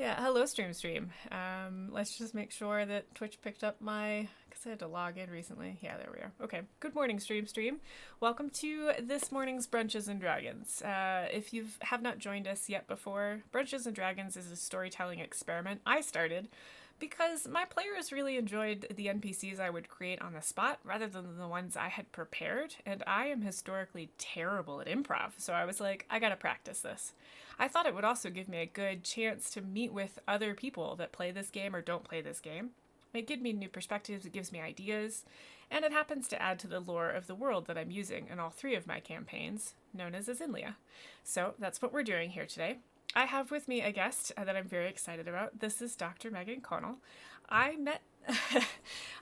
Yeah, hello Stream. Let's just make sure that Twitch picked up because I had to log in recently. Yeah, there we are. Okay, good morning Stream. Welcome to this morning's Brunches and Dragons. If you have not joined us yet before, Brunches and Dragons is a storytelling experiment I started because my players really enjoyed the NPCs I would create on the spot rather than the ones I had prepared, and I am historically terrible at improv, so I was like, I gotta practice this. I thought it would also give me a good chance to meet with other people that play this game or don't play this game. It gives me new perspectives, it gives me ideas, and it happens to add to the lore of the world that I'm using in all three of my campaigns, known as Azinlia. So that's what we're doing here today. I have with me a guest that I'm very excited about. This is Dr. Megan Connell. I met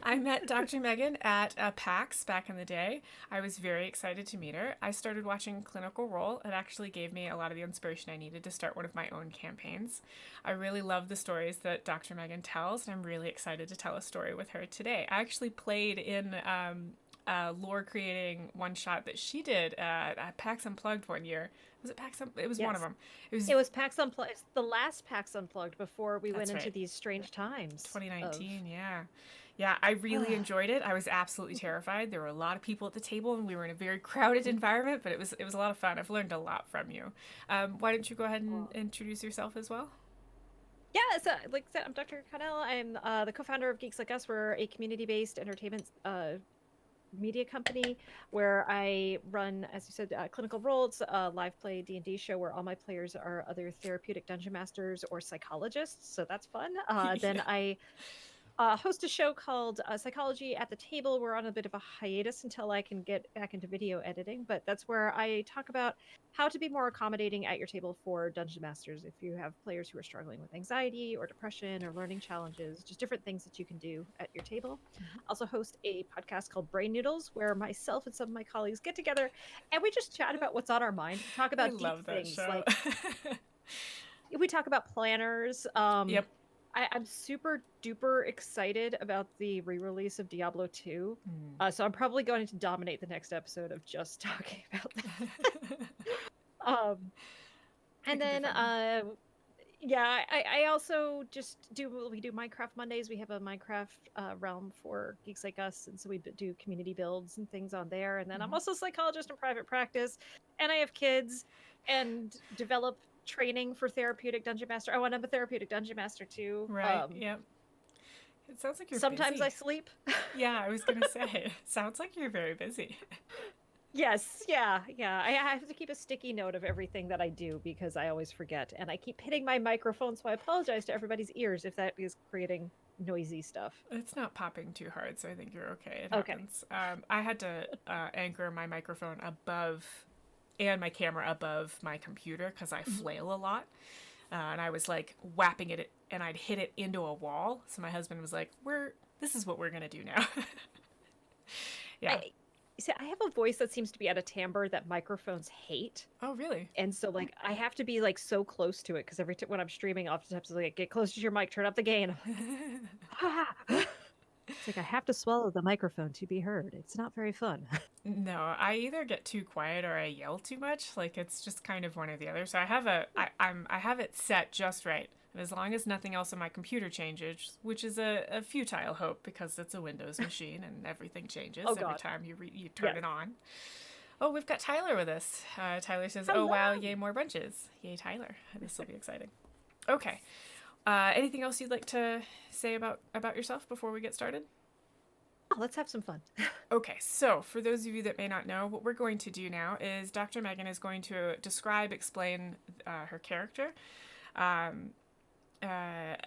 I met Dr. Megan at PAX back in the day. I was very excited to meet her. I started watching Clinical Role. It actually gave me a lot of the inspiration I needed to start one of my own campaigns. I really love the stories that Dr. Megan tells, and I'm really excited to tell a story with her today. I actually played in lore creating one shot that she did at PAX Unplugged one year. Was it PAX? It was one of Yes. them. It was It was PAX Unplugged. It's the last PAX Unplugged before we went That's into right. these strange times of 2019, yeah. Yeah, I really enjoyed it. I was absolutely terrified. There were a lot of people at the table and we were in a very crowded environment, but it was a lot of fun. I've learned a lot from you. Why don't you go ahead and Well, introduce yourself as well? yeah, so like I said, I'm Dr. Connell. I'm the co-founder of Geeks Like Us. We're a community-based entertainment media company where I run, as you said, Clinical Roles, a live play D&D show where all my players are other therapeutic dungeon masters or psychologists. So that's fun. Then Yeah. I host a show called Psychology at the Table. We're on a bit of a hiatus until I can get back into video editing, but that's where I talk about how to be more accommodating at your table for dungeon masters. If you have players who are struggling with anxiety or depression or learning challenges, just different things that you can do at your table. I also host a podcast called Brain Noodles, where myself and some of my colleagues get together and we just chat about what's on our mind. We talk I about deep love that things show. like we talk about planners. Yep. I'm super duper excited about the re-release of Diablo 2. Mm. So I'm probably going to dominate the next episode of just talking about that. Um, It and could be then fun. yeah, I also just do we do Minecraft Mondays. We have a Minecraft realm for geeks like us, and so we do community builds and things on there. And then I'm Hmm. also a psychologist in private practice, and I have kids and develop training for therapeutic dungeon master. Oh, and I'm a therapeutic dungeon master too. Right. Yep. It sounds like you're Sometimes I busy. sleep. Yeah, I was gonna say. It sounds like you're very busy. Yes, yeah. I have to keep a sticky note of everything that I do because I always forget. And I keep hitting my microphone, so I apologize to everybody's ears if that is creating noisy stuff. It's not popping too hard, so I think you're okay. It Okay. happens. I had to anchor my microphone above and my camera above my computer because I Mhm. flail a lot. And I was like whapping it and I'd hit it into a wall. So my husband was like, this is what we're going to do now. Yeah. I see, I have a voice that seems to be at a timbre that microphones hate. Oh, really? And so like I have to be like so close to it because every time when I'm streaming, oftentimes it's like get close to your mic, turn up the gain. I'm like, ah. It's like I have to swallow the microphone to be heard. It's not very fun. No, I either get too quiet or I yell too much. Like it's just kind of one or the other. So I have it set just right. And as long as nothing else on my computer changes, which is a futile hope because it's a Windows machine and everything Oh changes every God. time you turn Yes. it on. Oh, we've got Tyler with us. Tyler says, "Oh wow, Hello. yay more bunches! Yay Tyler! This will be exciting." Okay. Anything else you'd like to say about yourself before we get started? Oh, let's have some fun. Okay, so for those of you that may not know, what we're going to do now is Dr. Megan is going to explain her character. Um,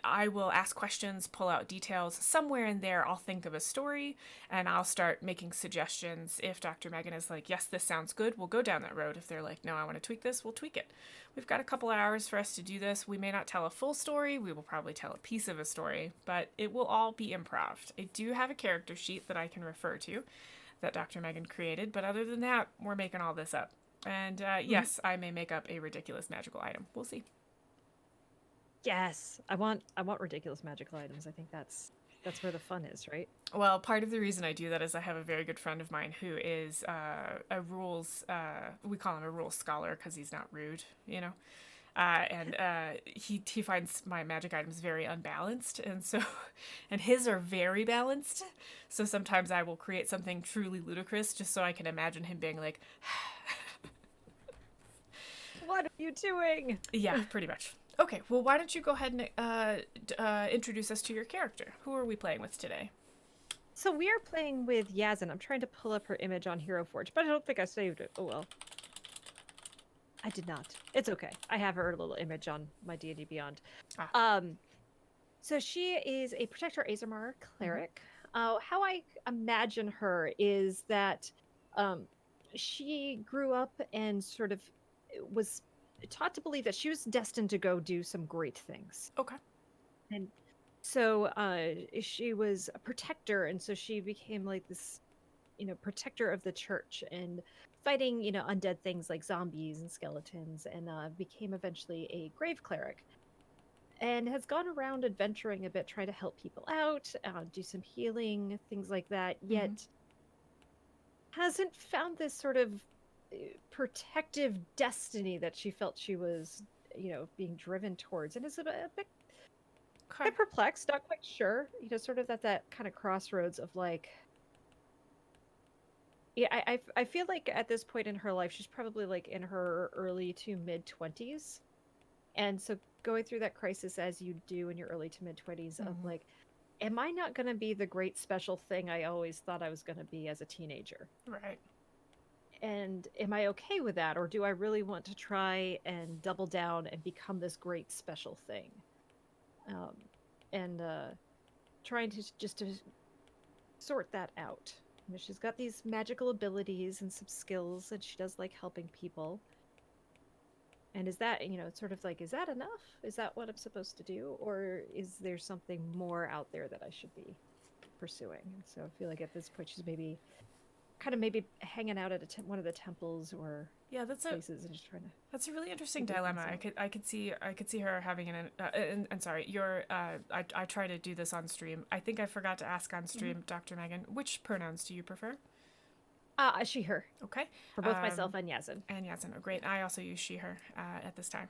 I will ask questions, pull out details. Somewhere in there, I'll think of a story and I'll start making suggestions. If Dr. Megan is like, yes, this sounds good, we'll go down that road. If they're like, no, I want to tweak this, we'll tweak it. We've got a couple hours for us to do this. We may not tell a full story, we will probably tell a piece of a story, but it will all be improv. I do have a character sheet that I can refer to that Dr. Megan created, but other than that, we're making all this up. And Mhm. yes, I may make up a ridiculous magical item. We'll see. Yes, I want ridiculous magical items. I think that's where the fun is, right? Well, part of the reason I do that is I have a very good friend of mine who is a rules, we call him a rules scholar because he's not rude, you know. He finds my magic items very unbalanced, and so and his are very balanced. So sometimes I will create something truly ludicrous just so I can imagine him being like, What are you doing? yeah, pretty much. Okay, well, why don't you go ahead and introduce us to your character? Who are we playing with today? So we are playing with Yazin. I'm trying to pull up her image on Hero Forge, but I don't think I saved it. Oh well. I did not. It's okay. I have her little image on my D&D Beyond. Ah. So she is a Protector Azamar cleric. How I imagine her is that she grew up and sort of was taught to believe that she was destined to go do some great things. Okay. And so she was a protector, and so she became like this, protector of the church and fighting, undead things like zombies and skeletons, and became eventually a grave cleric. And has gone around adventuring a bit, trying to help people out, do some healing, things like that, yet hasn't found this sort of protective destiny that she felt she was, being driven towards, and is a bit perplexed, not quite sure, sort of at that kind of crossroads of like, yeah, I feel like at this point in her life, she's probably like in her early to mid 20s. And so going through that crisis as you do in your early to mid 20s of like, am I not going to be the great special thing I always thought I was going to be as a teenager? Right. And am I okay with that? Or do I really want to try and double down and become this great special thing? And trying to just to sort that out. She's got these magical abilities and some skills, and she does like helping people. And is that, sort of like, is that enough? Is that what I'm supposed to do? Or is there something more out there that I should be pursuing? And so I feel like at this point she's maybe hanging out at one of the temples or places and just trying to. That's a really interesting dilemma. I could see her having and sorry, I try to do this on stream. I think I forgot to ask on stream, Dr. Megan, which pronouns do you prefer? She, her. Okay. For both myself and Yazin. Oh, great. I also use she, her at this time.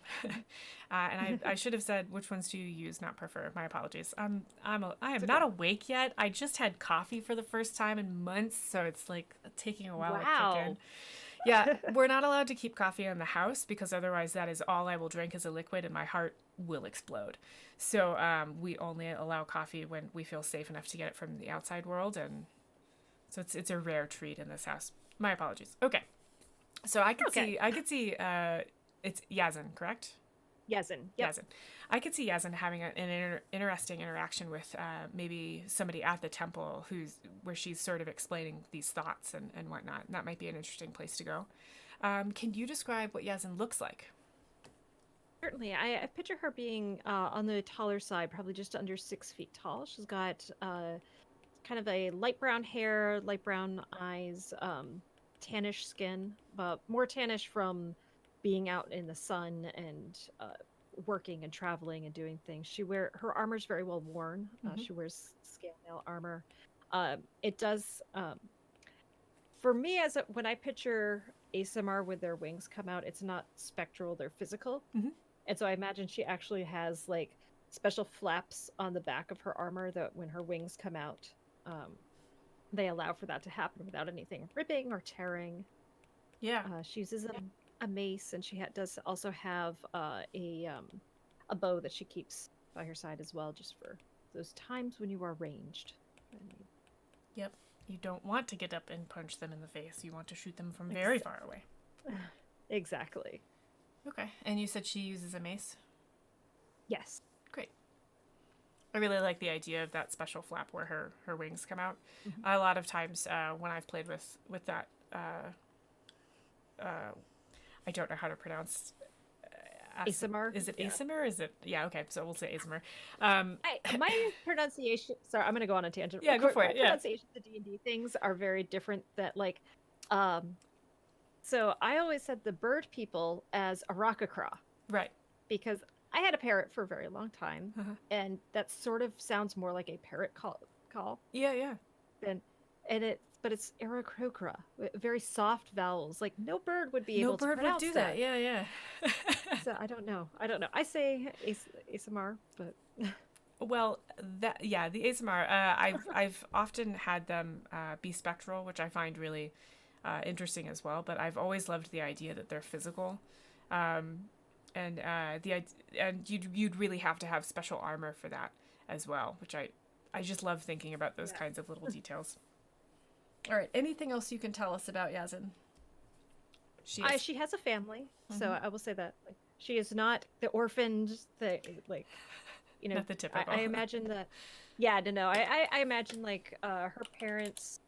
And I should have said, which ones do you use, not prefer? My apologies. I am not awake yet. I just had coffee for the first time in months, so it's like taking a while to kick in. Yeah, we're not allowed to keep coffee in the house because otherwise that is all I will drink as a liquid and my heart will explode. So we only allow coffee when we feel safe enough to get it from the outside world, and so it's a rare treat in this house. My apologies. Okay. So I could see it's Yazin, correct? Yazin. Yep. Yazin. I could see Yazin having an interesting interaction with maybe somebody at the temple where she's sort of explaining these thoughts and whatnot. And that might be an interesting place to go. Can you describe what Yazin looks like? Certainly. I picture her being on the taller side, probably just under 6 feet tall. She's got kind of a light brown hair, light brown eyes, tannish skin, but more tannish from being out in the sun and working and traveling and doing things. Her armor's very well worn. She wears scale mail armor. It does for me when I picture ASMR with their wings come out, it's not spectral, they're physical. And so I imagine she actually has like special flaps on the back of her armor that when her wings come out, they allow for that to happen without anything ripping or tearing. Yeah. She uses a mace, and she does also have a bow that she keeps by her side as well, just for those times when you are ranged. Yep. You don't want to get up and punch them in the face. You want to shoot them from very far away. Exactly. Okay. And you said she uses a mace? Yes. Great. I really like the idea of that special flap where her wings come out. A lot of times when I've played with that, I don't know how to pronounce ASMR? Is it ASMR? Is it? Yeah, okay. So we'll say ASMR. My pronunciation... Sorry, I'm going to go on a tangent. Yeah, go for it. My pronunciations of D&D things are very different. So I always said the bird people as Arakakra. Right. Because I had a parrot for a very long time, but but it's Aarakocra, very soft vowels. Like no bird would be No able to bird would pronounce do that. that. Yeah, yeah. So I don't know. I don't know. I say ASMR, but Well, that yeah, the ASMR. I've often had them be spectral, which I find really interesting as well. But I've always loved the idea that they're physical, um, and and you'd really have to have special armor for that as well, which I just love thinking about those yeah. kinds of little details. All right, anything else you can tell us about Yazin? She is. She has a family, so Mm-hmm. I will say that like she is not the orphaned the like Not the I typical. imagine that yeah, no, I imagine like her parents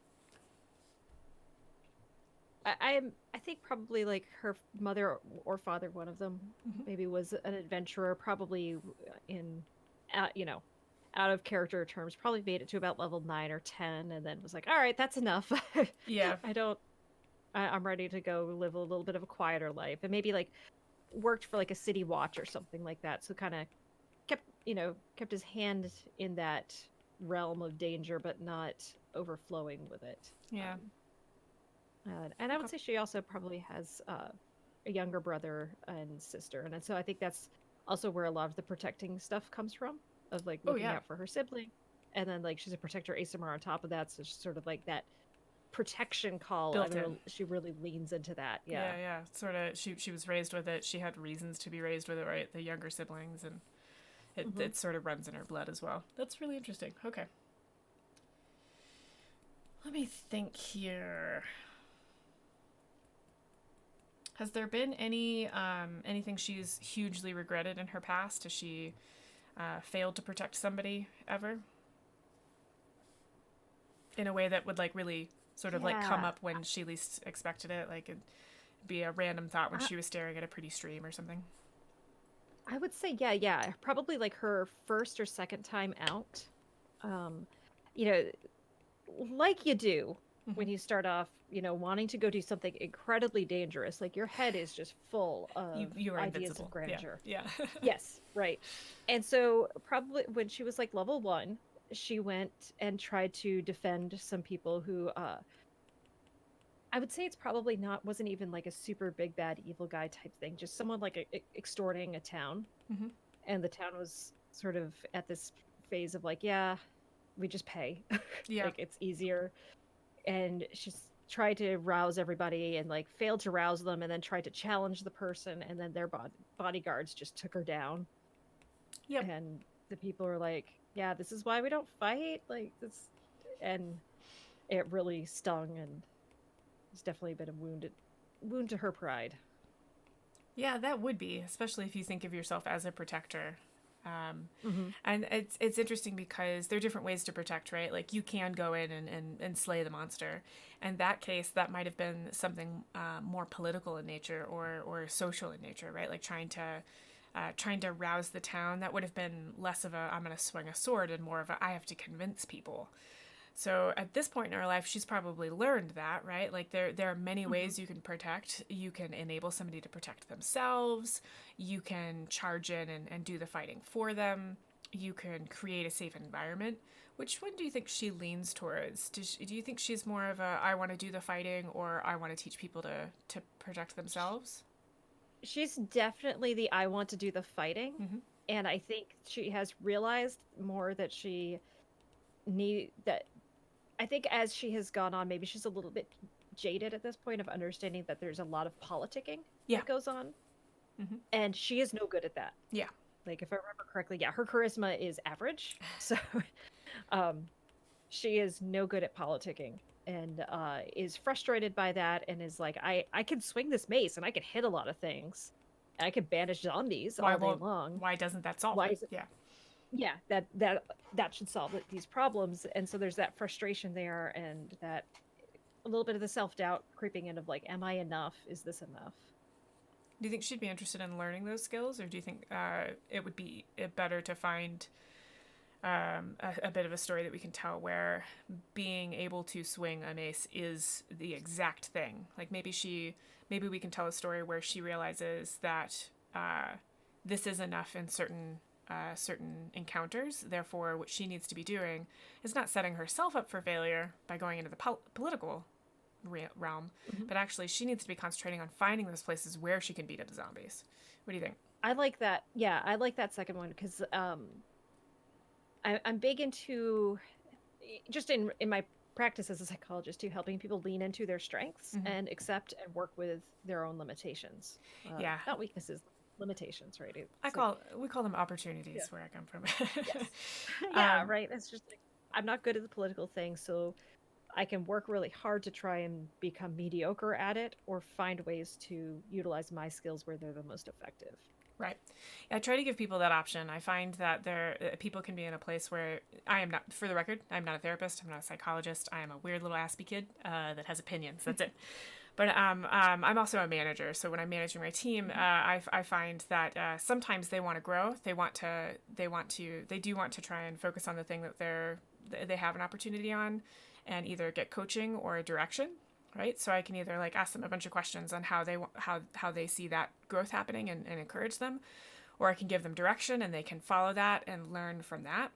I think probably like her mother or father, one of them Mm-hmm. maybe was an adventurer, probably in you know, out of character terms, probably made it to about level 9 or 10 and then was like, all right, that's enough. Yeah. I don't I'm ready to go live a little bit of a quieter life, and maybe like worked for like a city watch or something like that, so kind of kept kept his hand in that realm of danger but not overflowing with it. Yeah. And I would Okay. say she also probably has a younger brother and sister, and so I think that's also where a lot of the protecting stuff comes from, of like Oh looking yeah. out for her sibling, and then like she's a protector ASMR on top of that, so she's sort of like that protection call. Built in. She really leans into that. Yeah. Yeah, yeah. Sort of. She was raised with it. She had reasons to be raised with it, right? The younger siblings, and Hmm. it sort of runs in her blood as well. That's really interesting. Okay. Let me think here. Has there been anything she's hugely regretted in her past? Has she failed to protect somebody ever in a way that would like really sort of like come Yeah. up when she least expected it? Like it'd be a random thought when I, she was staring at a pretty stream or something. I would say, yeah, yeah. Probably like her first or second time out. Um, you know, like you do Mm-hmm. when you start off, wanting to go do something incredibly dangerous. Like your head is just full of You are ideas of invincible. Yeah, grandeur. yeah. Yes, right. And so probably when she was like level 1, she went and tried to defend some people who I would say it's probably not wasn't even like a super big bad evil guy type thing, just someone like extorting a town, Mm-hmm. and the town was sort of at this phase of like, yeah, we just pay. Yeah. Like it's easier. And she's tried to rouse everybody and like failed to rouse them, and then tried to challenge the person, and then their bodyguards just took her down. Yep. And the people are like, yeah, this is why we don't fight, like this. And it really stung, and it's definitely been a wound to her pride. Yeah, that would be, especially if you think of yourself as a protector. Um, Hmm. and it's interesting because there are different ways to protect, right? Like you can go in and slay the monster. In that case, that might have been something more political in nature or social in nature, right? Like trying to rouse the town. That would have been less of a I'm going to swing a sword and more of a I have to convince people. So at this point in her life, she's probably learned that, right? Like there are many Hmm. ways you can protect. You can enable somebody to protect themselves. You can charge in and do the fighting for them. You can create a safe environment. Which one do you think she leans towards? Do you think she's more of a I want to do the fighting or I want to teach people to protect themselves? She's definitely the I want to do the fighting. Mm-hmm. And I think she has realized more that she need that I think as she has gone on, maybe she's a little bit jaded at this point of understanding that there's a lot of politicking Yeah. that goes on, Mm-hmm. and she is no good at that. Yeah. Like if I remember correctly, yeah, her charisma is average, so um, she is no good at politicking, and is frustrated by that, and is like, I can swing this mace and I can hit a lot of things, and I can banish zombies Why all day won't long. why doesn't that solve Why it? is it? Yeah. Yeah, that should solve these problems, and so there's that frustration there, and that a little bit of the self-doubt creeping in of like, am I enough, is this enough? Do you think she'd be interested in learning those skills, or do you think it would be better to find a bit of a story that we can tell where being able to swing a mace is the exact thing? Like maybe we can tell a story where she realizes that this is enough in certain certain encounters. Therefore, what she needs to be doing is not setting herself up for failure by going into the political realm, but actually she needs to be concentrating on finding those places where she can beat up the zombies. What do you think? I like that. Yeah, I like that second one because I'm big into just in my practice as a psychologist too, helping people lean into their strengths and accept and work with their own limitations. Yeah. Not weaknesses, limitations, right? We call them opportunities where I come from. Yes. Yeah, right. It's just like, I'm not good at the political thing, so I can work really hard to try and become mediocre at it or find ways to utilize my skills where they're the most effective. Right. I try to give people that option. I find that people can be in a place where I am not, for the record, I'm not a therapist, I'm not a psychologist, I am a weird little aspie kid that has opinions. That's it. But I'm also a manager, so when I'm managing my team, I find that sometimes they want to grow. They do want to try and focus on the thing that they have an opportunity on, and either get coaching or a direction. Right, so I can either like ask them a bunch of questions on how they see that growth happening and encourage them, or I can give them direction and they can follow that and learn from that,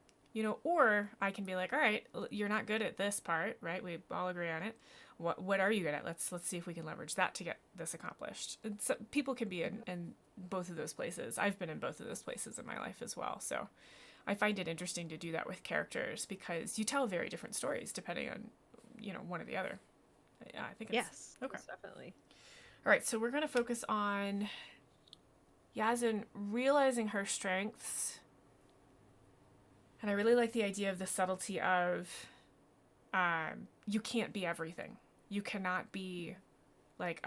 or I can be like, all right, you're not good at this part, right? We all agree on it. What are you good at? Let's see if we can leverage that to get this accomplished. And so people can be in both of those places. I've been in both of those places in my life as well. So I find it interesting to do that with characters because you tell very different stories depending on one or the other. Yeah, I think it's... Yes, okay. Definitely. All right, so we're going to focus on Yazin realizing her strengths. And I really like the idea of the subtlety of you can't be everything. You cannot be, like,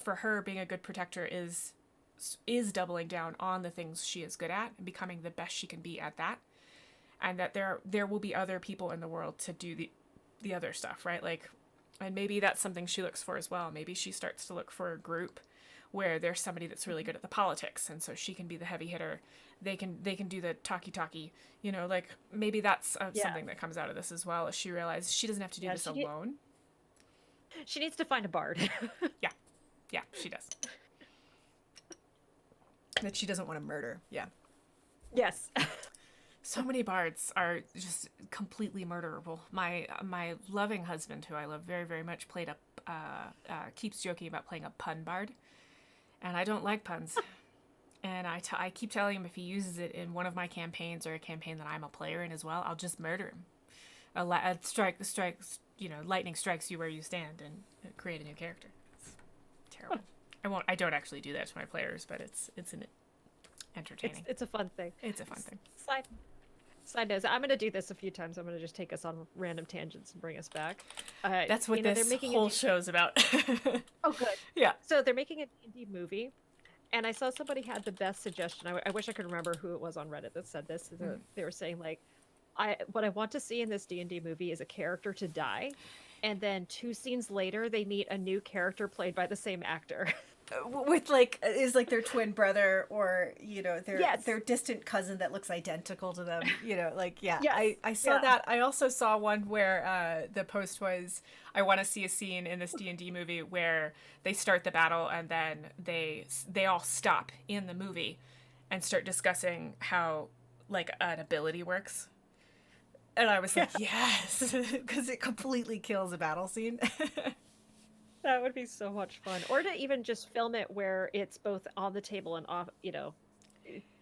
for her, being a good protector is doubling down on the things she is good at and becoming the best she can be at that. And that there will be other people in the world to do the other stuff, right? Like... And maybe that's something she looks for as well. Maybe she starts to look for a group where there's somebody that's really good at the politics, and so she can be the heavy hitter. They can do the talkie. Like maybe that's something that comes out of this as well. As she realizes she doesn't have to do this alone. She needs to find a bard. Yeah, she does. That she doesn't want to murder. Yeah. Yes. So many bards are just completely murderable. My loving husband, who I love very, very much, keeps joking about playing a pun bard, and I don't like puns. And I keep telling him if he uses it in one of my campaigns or a campaign that I'm a player in as well, I'll just murder him. Lightning strikes you where you stand and create a new character. It's terrible. I don't actually do that to my players, but it's an entertaining. It's a fun thing. It's a fun thing. Side note, I'm going to do this a few times. I'm going to just take us on random tangents and bring us back. That's what this whole show's about. Oh, good. Yeah. So they're making a D&D movie, and I saw somebody had the best suggestion. I wish I could remember who it was on Reddit that said this. They were saying, like, what I want to see in this D&D movie is a character to die, and then 2 scenes later, they meet a new character played by the same actor. With is their twin brother or their distant cousin that looks identical to them. Yes. I saw that. I also saw one where the post was, I want to see a scene in this D&D movie where they start the battle and then they all stop in the movie and start discussing how an ability works. And I was like, yes, because it completely kills a battle scene. That would be so much fun. Or to even just film it where it's both on the table and off,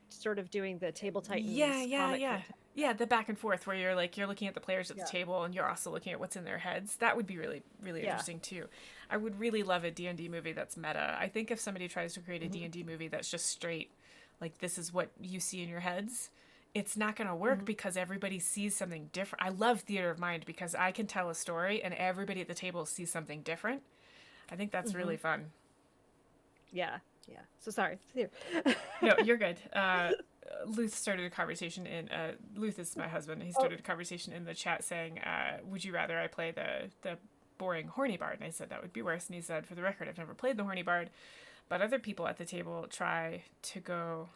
sort of doing the Table Titans. Yeah, the back and forth where you're looking at the players at the table and you're also looking at what's in their heads. That would be really, really interesting too. I would really love a D&D movie that's meta. I think if somebody tries to create a D&D movie that's just straight, like this is what you see in your heads, it's not going to work because everybody sees something different. I love theater of mind because I can tell a story and everybody at the table sees something different. I think that's really fun. Yeah. So sorry. No, you're good. Luth started a conversation Luth is my husband. He started a conversation in the chat saying, would you rather I play the boring horny bard? And I said that would be worse. And he said, for the record, I've never played the horny bard, but other people at the table try to go...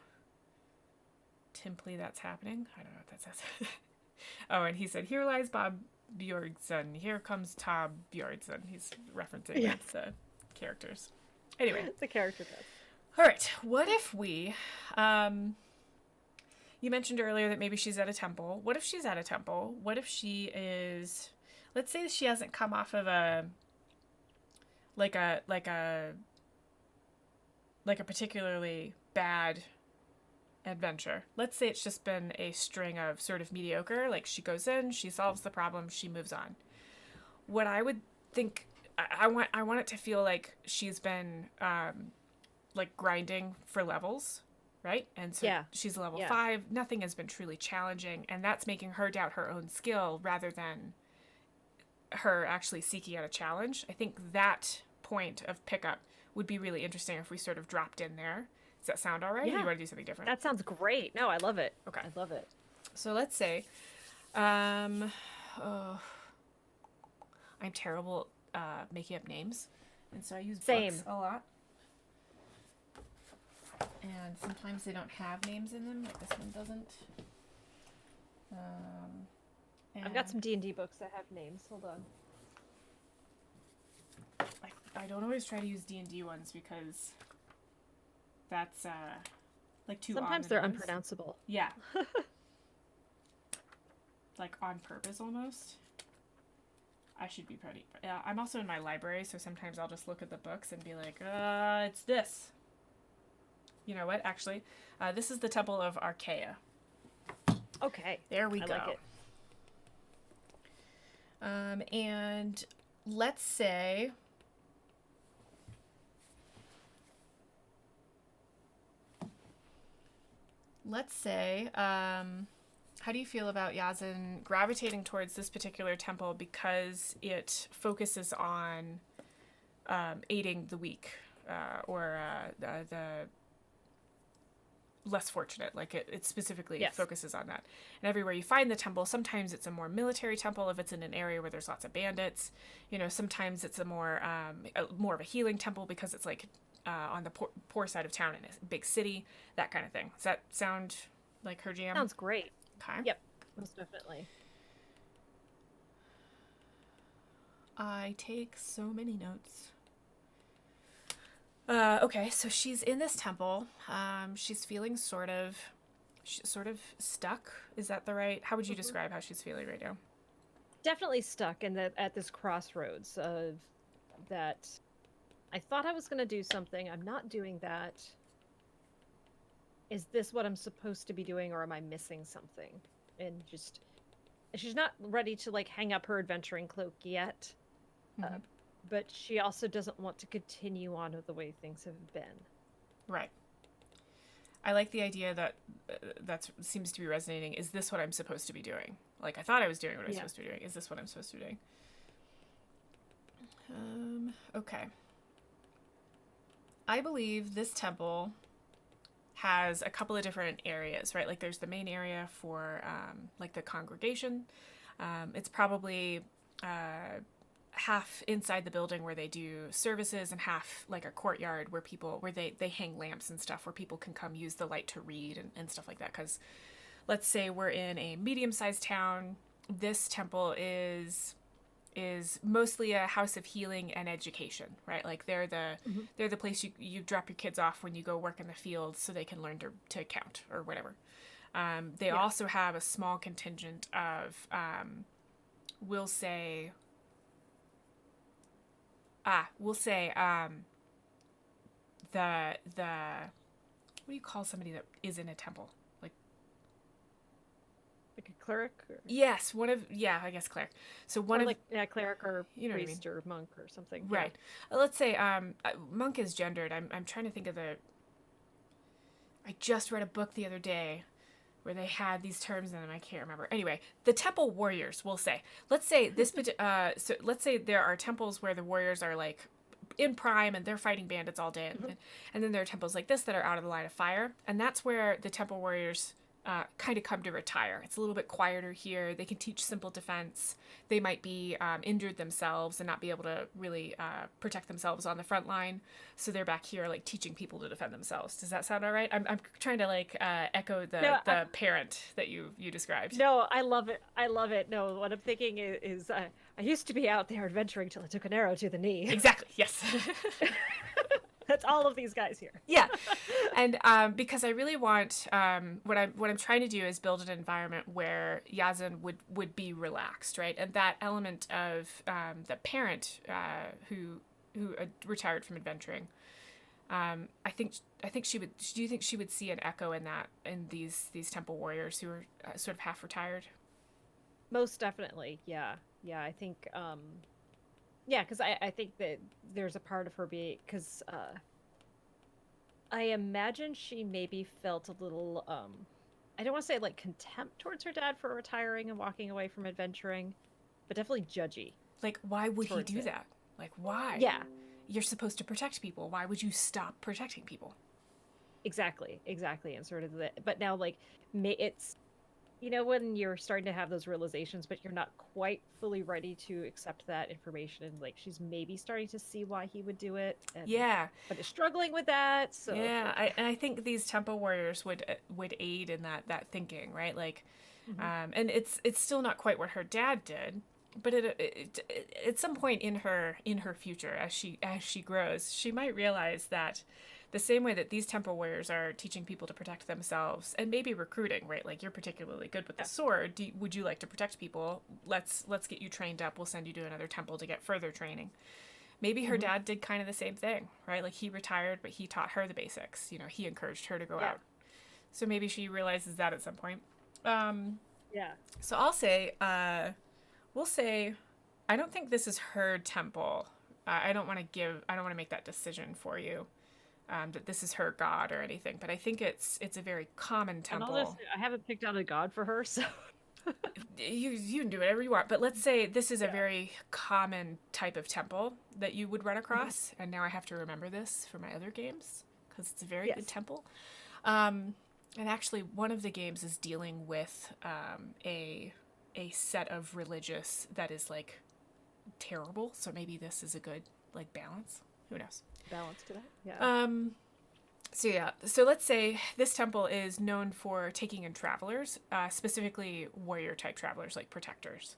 Timply, that's happening. I don't know what that says. Oh, and he said, here lies Bob Bjornsson. Here comes Tob Bjornsson. He's referencing his characters. Anyway. The character does. All right. What if we you mentioned earlier that maybe she's at a temple. What if she's at a temple? What if she is, let's say she hasn't come off of a particularly bad adventure. Let's say it's just been a string of sort of mediocre, like she goes in, she solves the problem, she moves on. What I would think, I want it to feel like she's been like grinding for levels, right? And so she's level 5, nothing has been truly challenging, and that's making her doubt her own skill rather than her actually seeking out a challenge. I think that point of pickup would be really interesting if we sort of dropped in there. Does that sound all right? Yeah. Or do you want to do something different? That sounds great. No, I love it. Okay. I love it. So let's say, I'm terrible making up names, and so I use books a lot. And sometimes they don't have names in them, like this one doesn't. I've got some D&D books that have names. Hold on. I don't always try to use D&D ones because that's like too. Sometimes they're unpronounceable. Yeah. Like on purpose almost. I should be pretty. I'm also in my library, so sometimes I'll just look at the books and be like, it's this. You know what? Actually, this is the Temple of Archaia. Okay. There we go. Like it. And let's say how do you feel about Yazin gravitating towards this particular temple because it focuses on aiding the weak or the less fortunate? Like it specifically focuses on that. And everywhere you find the temple, sometimes it's a more military temple if it's in an area where there's lots of bandits. You know, sometimes it's a more of a healing temple because it's like on the poor side of town in a big city, that kind of thing. Does that sound like her jam? Sounds great. Okay. Yep, most definitely. I take so many notes. Okay, so she's in this temple. She's feeling sort of stuck. Is that the right? How would you describe how she's feeling right now? Definitely stuck at this crossroads of that. I thought I was going to do something. I'm not doing that. Is this what I'm supposed to be doing, or am I missing something? And just, she's not ready to like hang up her adventuring cloak yet. Mm-hmm. But she also doesn't want to continue on with the way things have been. Right. I like the idea that that seems to be resonating. Is this what I'm supposed to be doing? Like, I thought I was doing what I was supposed to be doing. Is this what I'm supposed to be doing? Okay. I believe this temple has a couple of different areas, right? Like, there's the main area for, like, the congregation. It's probably half inside the building where they do services and half like a courtyard where they hang lamps and stuff where people can come use the light to read and stuff like that. Because let's say we're in a medium-sized town, this temple is mostly a house of healing and education, right? Like they're the place you drop your kids off when you go work in the fields so they can learn to count or whatever. They also have a small contingent of we'll say the what do you call somebody that is in a temple? Like a cleric? Or... Yes, I guess cleric. So one or of cleric or priest or monk or something. Right. Yeah. Let's say monk is gendered. I'm trying to think of I just read a book the other day where they had these terms in them. I can't remember. Anyway, the temple warriors, we'll say. Let's say so let's say there are temples where the warriors are like in prime and they're fighting bandits all day, and then there are temples like this that are out of the line of fire, and that's where the temple warriors kind of come to retire. It's a little bit quieter here. They can teach simple defense. They might be injured themselves and not be able to really protect themselves on the front line. So they're back here like teaching people to defend themselves. Does that sound all right? I'm trying to like echo the parent that you described. No, I love it. I love it. No, what I'm thinking is I used to be out there adventuring till I took an arrow to the knee. Exactly. Yes. That's all of these guys here. Yeah. And because I really want what I'm trying to do is build an environment where Yazin would be relaxed, right? And that element of the parent who retired from adventuring. I think she would. Do you think she would see an echo in that in these temple warriors who are sort of half retired? Most definitely, yeah. I think yeah, because I think that there's a part of her being, because I imagine she maybe felt a little I don't want to say like contempt towards her dad for retiring and walking away from adventuring, but definitely judgy. Like, why would he do that? Like, why? Yeah. You're supposed to protect people. Why would you stop protecting people? Exactly. And sort of but now, like, it's, when you're starting to have those realizations, but you're not quite fully ready to accept that information, and like she's maybe starting to see why he would do it. And, yeah. But is struggling with that. So yeah, I think ththese temple warriors would aid in that thinking, right? Like, and it's still not quite what her dad did, but at some point in her future, as she grows, she might realize that the same way that these temple warriors are teaching people to protect themselves and maybe recruiting, right? Like, you're particularly good with the sword. Would you like to protect people? Let's get you trained up. We'll send you to another temple to get further training. Maybe her dad did kind of the same thing, right? Like, he retired, but he taught her the basics. He encouraged her to go out. So maybe she realizes that at some point. yeah. So I'll say, we'll say, I don't think this is her temple. I don't want to make that decision for you. That this is her god or anything, but I think it's a very common temple. And I haven't picked out a god for her, so you can do whatever you want, but let's say this is a very common type of temple that you would run across, and now I have to remember this for my other games because it's a very good temple. And actually, one of the games is dealing with a set of religious that is like terrible, so maybe this is a good like balance. Who knows? Balance to that. Yeah. So let's say this temple is known for taking in travelers, specifically warrior type travelers, like protectors.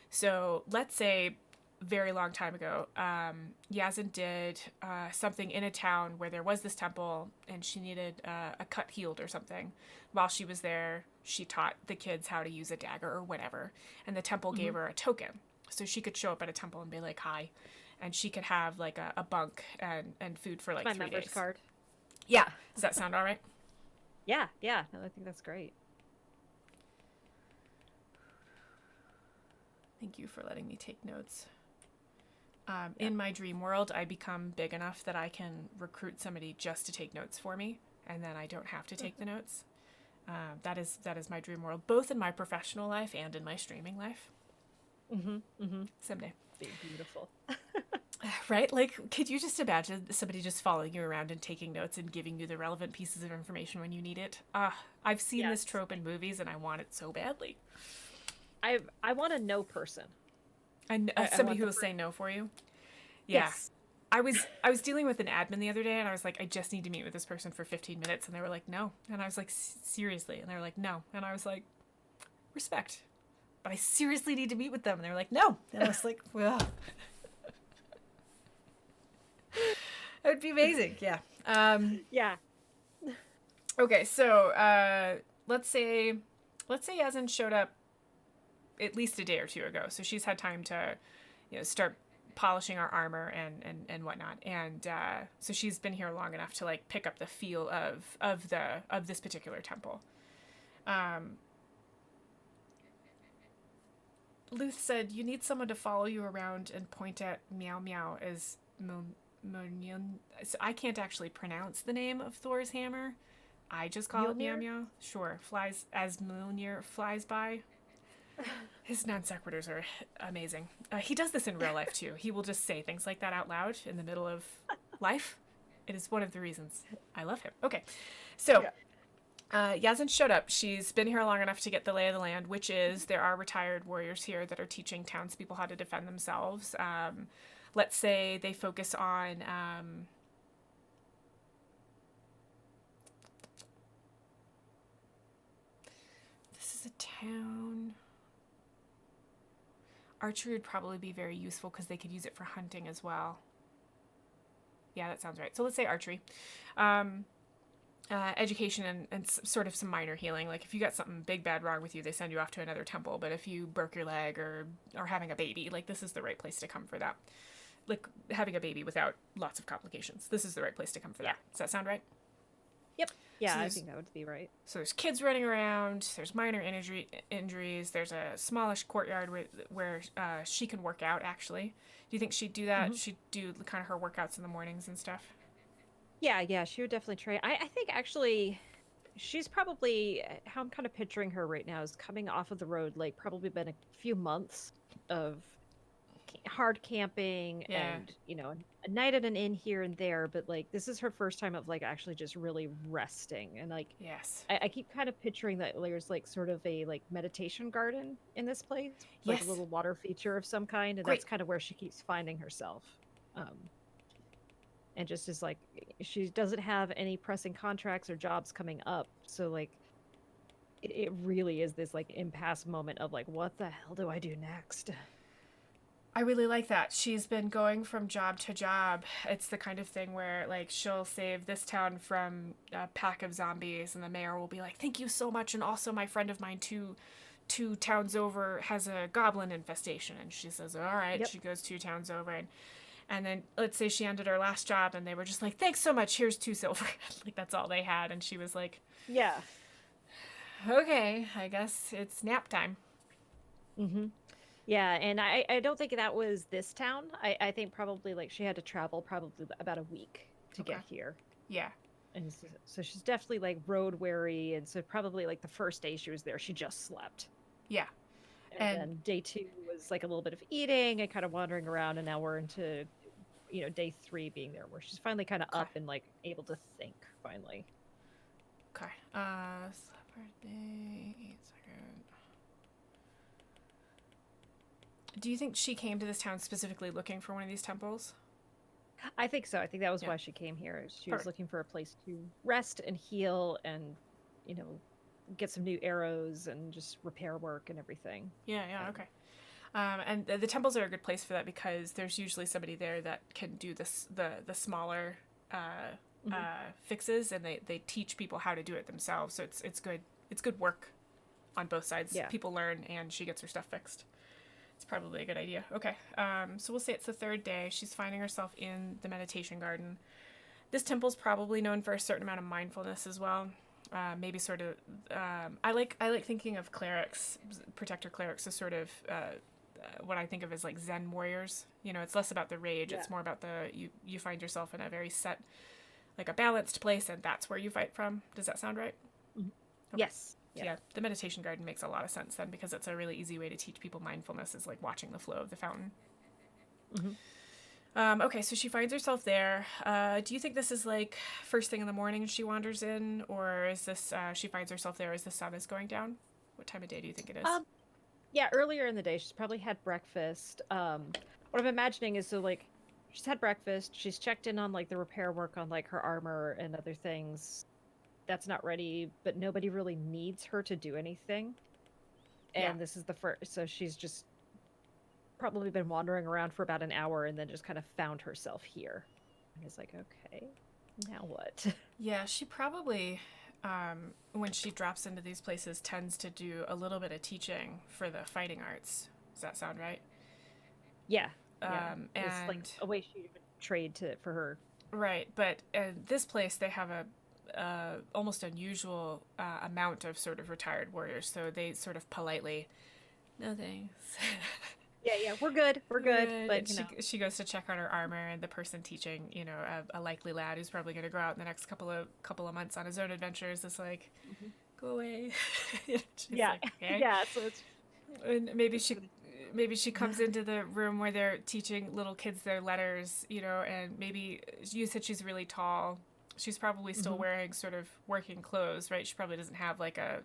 So let's say very long time ago, Yazin did something in a town where there was this temple, and she needed a cut healed or something. While she was there, she taught the kids how to use a dagger or whatever, and the temple gave her a token. So she could show up at a temple and be like, hi. And she could have like a bunk and food for like 3 days. My member's card. Yeah. Does that sound all right? Yeah. No, I think that's great. Thank you for letting me take notes. In my dream world, I become big enough that I can recruit somebody just to take notes for me, and then I don't have to take the notes. That is my dream world, both in my professional life and in my streaming life. Someday. Be beautiful. Right? Like, could you just imagine somebody just following you around and taking notes and giving you the relevant pieces of information when you need it? I've seen this trope in movies, and I want it so badly. I want a no person. Somebody who will say no for you. Yeah. Yes. I was dealing with an admin the other day, and I was like, I just need to meet with this person for 15 minutes, and they were like, no. And I was like, seriously? And they were like, no. And I was like, respect. But I seriously need to meet with them. And they were like, no. And I was like, well, it would be amazing. Yeah. Yeah. Okay. So, let's say Yazin showed up at least a day or two ago. So she's had time to, start polishing our armor and whatnot. And, so she's been here long enough to like pick up the feel of this particular temple. Luth said, you need someone to follow you around and point at Meow Meow as so I can't actually pronounce the name of Thor's hammer. I just call it Meow Meow. Sure, flies as Mjolnir flies by. His non sequiturs are amazing. He does this in real life too. He will just say things like that out loud in the middle of life. It is one of the reasons I love him. Okay, so Yazin showed up. She's been here long enough to get the lay of the land, which is there are retired warriors here that are teaching townspeople how to defend themselves. Let's say they focus on this is a town. Archery would probably be very useful because they could use it for hunting as well. Yeah, that sounds right. So let's say archery. Education and sort of some minor healing. Like if you got something big bad wrong with you, they send you off to another temple. But if you broke your leg or are having a baby, like this is the right place to come for that. Like having a baby without lots of complications. This is the right place to come for that. Does that sound right? Yep. Yeah, So I think that would be right. So there's kids running around. There's minor injuries. There's a smallish courtyard where she can work out. Actually, do you think she'd do that? She'd do kind of her workouts in the mornings and stuff. Yeah, she would definitely train. I think actually, she's probably how I'm kind of picturing her right now is coming off of the road, like probably been a few months of hard camping and a night at an inn here and there, but like this is her first time of like actually just really resting. And like yes, I keep kind of picturing that there's like sort of a like meditation garden in this place, like a little water feature of some kind, and that's kind of where she keeps finding herself. And just is like she doesn't have any pressing contracts or jobs coming up, so like it really is this like impasse moment of like, what the hell do I do next? I really like that. She's been going from job to job. It's the kind of thing where like she'll save this town from a pack of zombies and the mayor will be like, thank you so much, and also my friend of mine two towns over has a goblin infestation, and she says all right. She goes 2 towns over, and then let's say she ended her last job and they were just like, thanks so much, here's 2 silver. Like that's all they had, and she was like, yeah, okay, I guess it's nap time. Yeah, and I don't think that was this town. I think probably like she had to travel probably about a week to get here. Yeah. And so she's definitely like road weary, and so probably like the first day she was there, she just slept. Yeah. And then day 2 was like a little bit of eating and kind of wandering around, and now we're into day 3 being there where she's finally kind of up and like able to think finally. Okay. Birthday, 8 seconds. Do you think she came to this town specifically looking for one of these temples? I think so. I think that was why she came here. She was looking for a place to rest and heal and, get some new arrows and just repair work and everything. Yeah, okay. And the temples are a good place for that because there's usually somebody there that can do the smaller fixes, and they teach people how to do it themselves. So it's good work on both sides. Yeah. People learn, and she gets her stuff fixed. It's probably a good idea. Okay, so we'll say it's the 3rd day. She's finding herself in the meditation garden. This temple's probably known for a certain amount of mindfulness as well. Maybe sort of, I like thinking of clerics, protector clerics, as sort of what I think of as like Zen warriors. It's less about the rage. Yeah. It's more about you find yourself in a very set, like a balanced place, and that's where you fight from. Does that sound right? Mm-hmm. Okay. Yes. Yeah, the meditation garden makes a lot of sense then, because it's a really easy way to teach people mindfulness, is like watching the flow of the fountain. Okay, so she finds herself there. Do you think this is like first thing in the morning she wanders in, or is this she finds herself there as the sun is going down? What time of day do you think it is? Yeah, earlier in the day. She's probably had breakfast. What I'm imagining is so like she's had breakfast. She's checked in on like the repair work on like her armor and other things. That's not ready, but nobody really needs her to do anything. And this is the first, so she's just probably been wandering around for about an hour and then just kind of found herself here. And it's like, okay, now what? Yeah, she probably, when she drops into these places, tends to do a little bit of teaching for the fighting arts. Does that sound right? Yeah. And it's like a way she would trade for her. Right, but this place, they have a almost unusual amount of sort of retired warriors, so they sort of politely, no thanks. Yeah, we're good. But she goes to check on her armor, and the person teaching, a likely lad who's probably going to go out in the next couple of months on his own adventures, is like, go away. Yeah, like, okay. Yeah. So it's and maybe she comes into the room where they're teaching little kids their letters, and maybe you said she's really tall. She's probably still wearing sort of working clothes, right? She probably doesn't have like a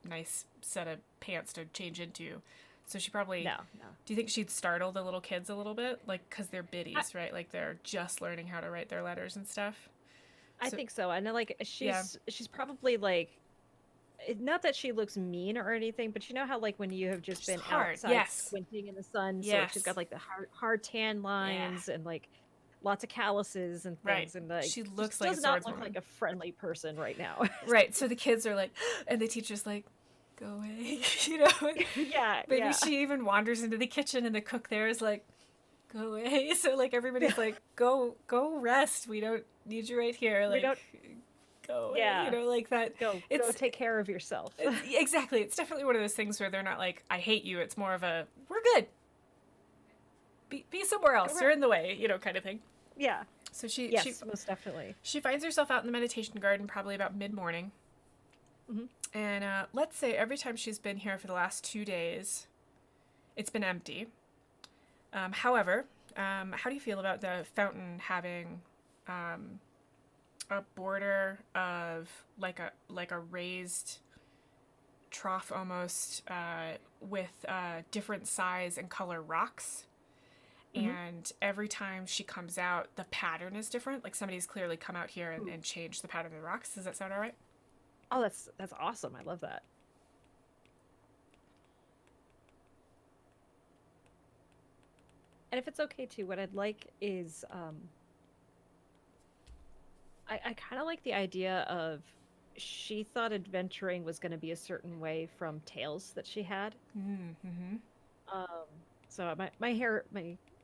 nice set of pants to change into. So she probably... No. Do you think she'd startle the little kids a little bit? Like, because they're biddies, right? Like, they're just learning how to write their letters and stuff. I think so. And like, she's probably like... Not that she looks mean or anything, but you know how like when you have just been outside squinting in the sun, so she's got like the hard tan lines and like lots of calluses and things, and like she looks just like does a not swordswoman. look like a friendly person right now. Right. So the kids are like, and the teacher's like, go away, you know. Yeah, Maybe yeah. she even wanders into the kitchen, and the cook there is like, go away. So like everybody's like, go rest. We don't need you right here. Like, go away. Yeah. You know, like that. Go take care of yourself. Exactly. It's definitely one of those things where they're not like, I hate you. It's more of a, we're good. Be somewhere else. You're in the way, you know, kind of thing. Yeah. So she most definitely. She finds herself out in the meditation garden probably about mid-morning. Mm-hmm. And let's say every time she's been here for the last 2 days, it's been empty. However, how do you feel about the fountain having a border of like a raised trough almost with different size and color rocks? Mm-hmm. And every time she comes out, the pattern is different. Like somebody's clearly come out here and changed the pattern of the rocks. Does that sound all right? Oh, that's awesome. I love that. And if it's okay too, what I'd like is I kind of like the idea of she thought adventuring was going to be a certain way from tales that she had. Mm-hmm. So my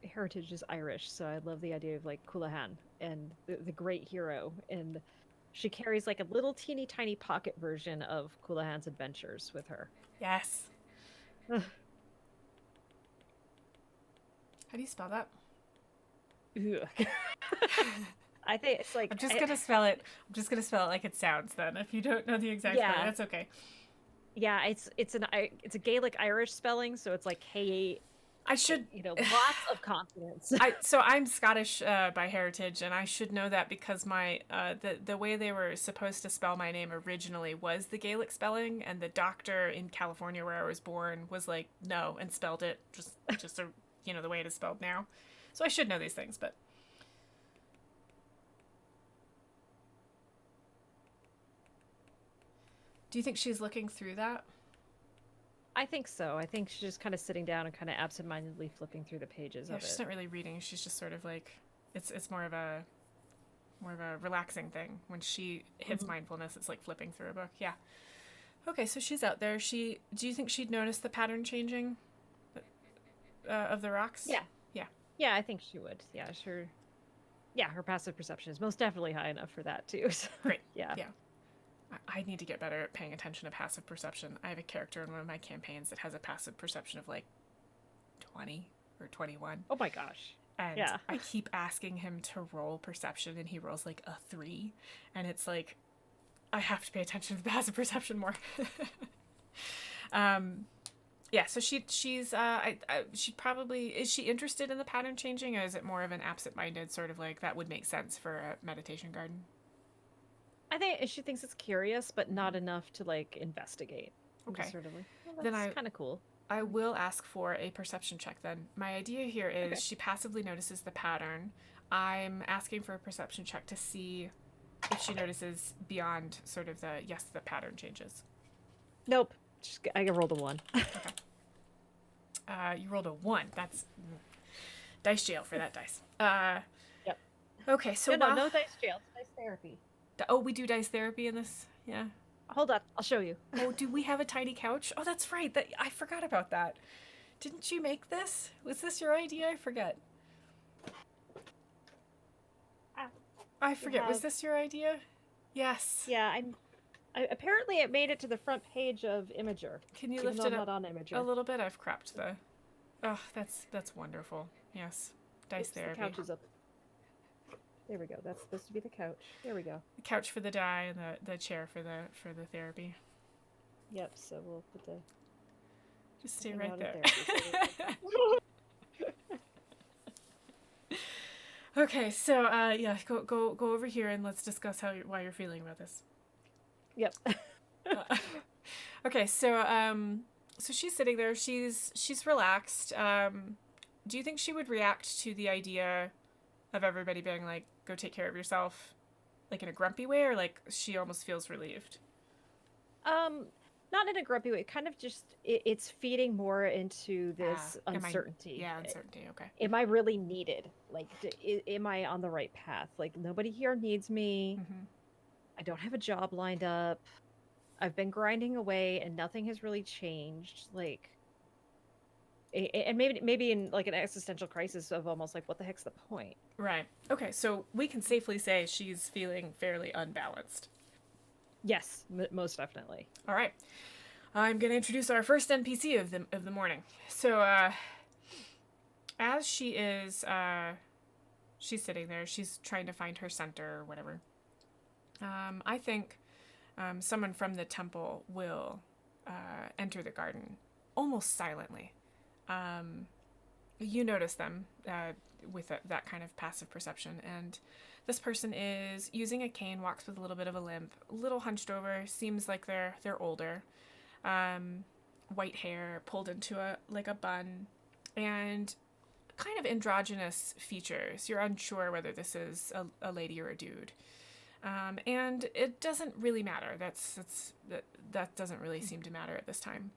heritage is Irish, so I love the idea of like Coolahan and the great hero, and she carries like a little teeny tiny pocket version of Coolahan's adventures with her. Yes. How do you spell that? I think it's like I'm just gonna spell it like it sounds. Then, if you don't know the exact spelling, that's okay. Yeah, it's a Gaelic Irish spelling, so it's like K. I should, lots of consonants. So I'm Scottish by heritage, and I should know that because my the way they were supposed to spell my name originally was the Gaelic spelling, and the doctor in California where I was born was like no and spelled it just the way it is spelled now. So I should know these things, but. Do you think she's looking through that? I think so. I think she's just kind of sitting down and kind of absentmindedly flipping through the pages of it. She's not really reading. She's just sort of like, it's more of a relaxing thing. When she hits mindfulness, it's like flipping through a book. Yeah. Okay, so she's out there. Do you think she'd notice the pattern changing of the rocks? Yeah. Yeah. Yeah, I think she would. Yeah, sure. Yeah, her passive perception is most definitely high enough for that too. So, great. Yeah. Yeah. I need to get better at paying attention to passive perception. I have a character in one of my campaigns that has a passive perception of like 20 or 21. Oh my gosh. And yeah. I keep asking him to roll perception and he rolls like a 3. And it's like, I have to pay attention to the passive perception more. Yeah, so she's probably, is she interested in the pattern changing, or is it more of an absent-minded sort of like, that would make sense for a meditation garden? I think she thinks it's curious, but not enough to like investigate. Okay. Sort of like, well, Then that's kind of cool. I will ask for a perception check then. My idea here is she passively notices the pattern. I'm asking for a perception check to see if she notices beyond sort of the pattern changes. Nope. I rolled a 1. Okay. You rolled a 1. That's dice jail for that dice. Yep. Okay, so no dice jail. It's dice therapy. Oh, we do dice therapy in this? Yeah. Hold on, I'll show you. Oh, do we have a tiny couch? Oh, that's right. I forgot about that. Didn't you make this? Was this your idea? I forget. I forget. Was this your idea? Yes. Yeah, apparently it made it to the front page of Imager. Can you lift it up on Imager. a little bit? I've cropped the... Oh, that's wonderful. Yes. Dice therapy. The couch is up. There we go. That's supposed to be the couch. There we go. The couch for the die and the chair for the therapy. Yep, so we'll put the... Just stay right there. Okay, so yeah, go over here and let's discuss why you're feeling about this. Yep. Okay, so she's sitting there. She's relaxed. Do you think she would react to the idea of everybody being like, "Go take care of yourself," like in a grumpy way, or like she almost feels relieved? not in a grumpy way, kind of just it's feeding more into this uncertainty. Uncertainty. Okay. Am I really needed? Like, am I on the right path? Like, nobody here needs me. Mm-hmm. I don't have a job lined up. I've been grinding away and nothing has really changed. Like, and maybe in like an existential crisis of almost like, what the heck's the point? Right. Okay, so we can safely say she's feeling fairly unbalanced. Yes, most definitely. All right. I'm going to introduce our first NPC of the morning. So, as she is, she's sitting there. She's trying to find her center or whatever. I think someone from the temple will enter the garden almost silently. You notice them with that kind of passive perception, and this person is using a cane, walks with a little bit of a limp, a little hunched over, seems like they're older. White hair pulled into a bun, and kind of androgynous features. You're unsure whether this is a lady or a dude. And it doesn't really matter. That doesn't really seem to matter at this time.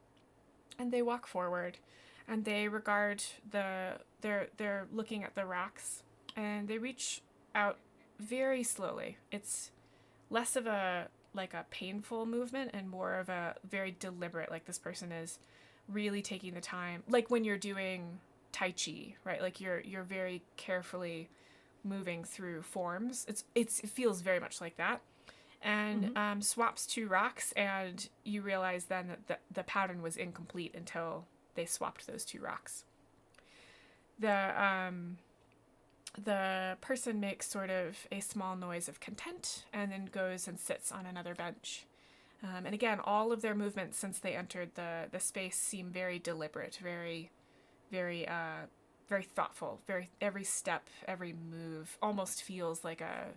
And they walk forward, and they regard they're looking at the rocks, and they reach out very slowly. It's less of a painful movement and more of a very deliberate, like this person is really taking the time, like when you're doing Tai Chi, right? Like you're very carefully moving through forms. It feels very much like that. And swaps two rocks, and you realize then that the pattern was incomplete until they swapped those two rocks. The person makes sort of a small noise of content and then goes and sits on another bench. And again, all of their movements since they entered the space seem very deliberate, very, very, very thoughtful. Every step, every move almost feels like a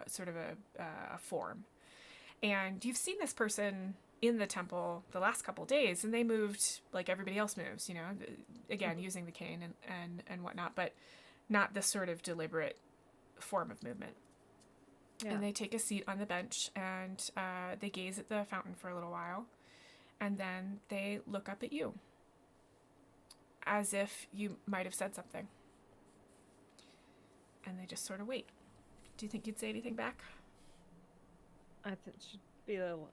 sort of a form. And you've seen this person in the temple the last couple days, and they moved like everybody else moves, again, using the cane and whatnot, but not this sort of deliberate form of movement. Yeah. And they take a seat on the bench, and they gaze at the fountain for a little while, and then they look up at you as if you might have said something. And they just sort of wait. Do you think you'd say anything back? I think it should be a little...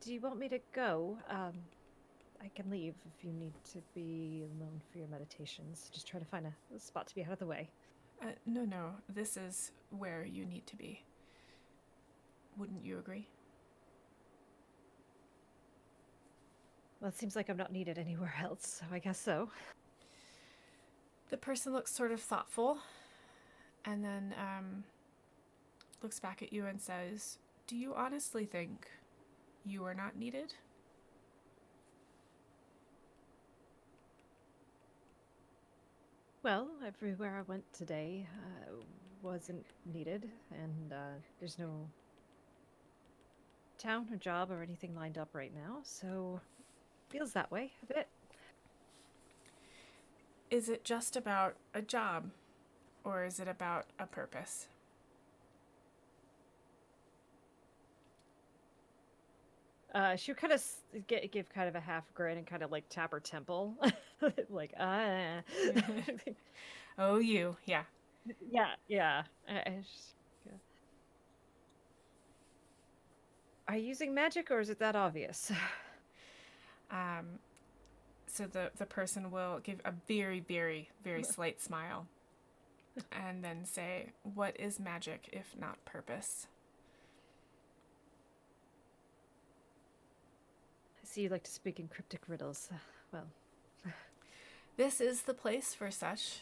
Do you want me to go? I can leave if you need to be alone for your meditations. Just try to find a spot to be out of the way. No. This is where you need to be. Wouldn't you agree? Well, it seems like I'm not needed anywhere else, so I guess so. The person looks sort of thoughtful, and then looks back at you and says, "Do you honestly think you are not needed?" Well, everywhere I went today wasn't needed, and there's no town or job or anything lined up right now, so feels that way a bit. Is it just about a job, or is it about a purpose? She would kind of give kind of a half grin and kind of like tap her temple, like Oh, you, yeah. Yeah. Are you using magic, or is it that obvious? So the person will give a very, very, very slight smile, and then say, "What is magic if not purpose?" So you like to speak in cryptic riddles. Well, this is the place for such.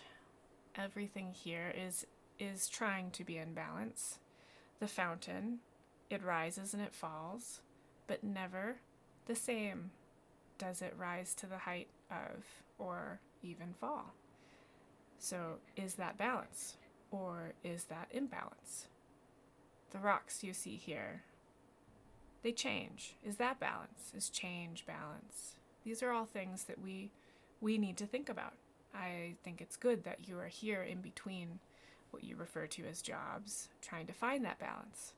Everything here is trying to be in balance. The fountain, it rises and it falls, but never the same does it rise to the height of or even fall. So is that balance, or is that imbalance? The rocks you see here, they change. Is that balance? Is change balance? These are all things that we need to think about. I think it's good that you are here in between what you refer to as jobs, trying to find that balance.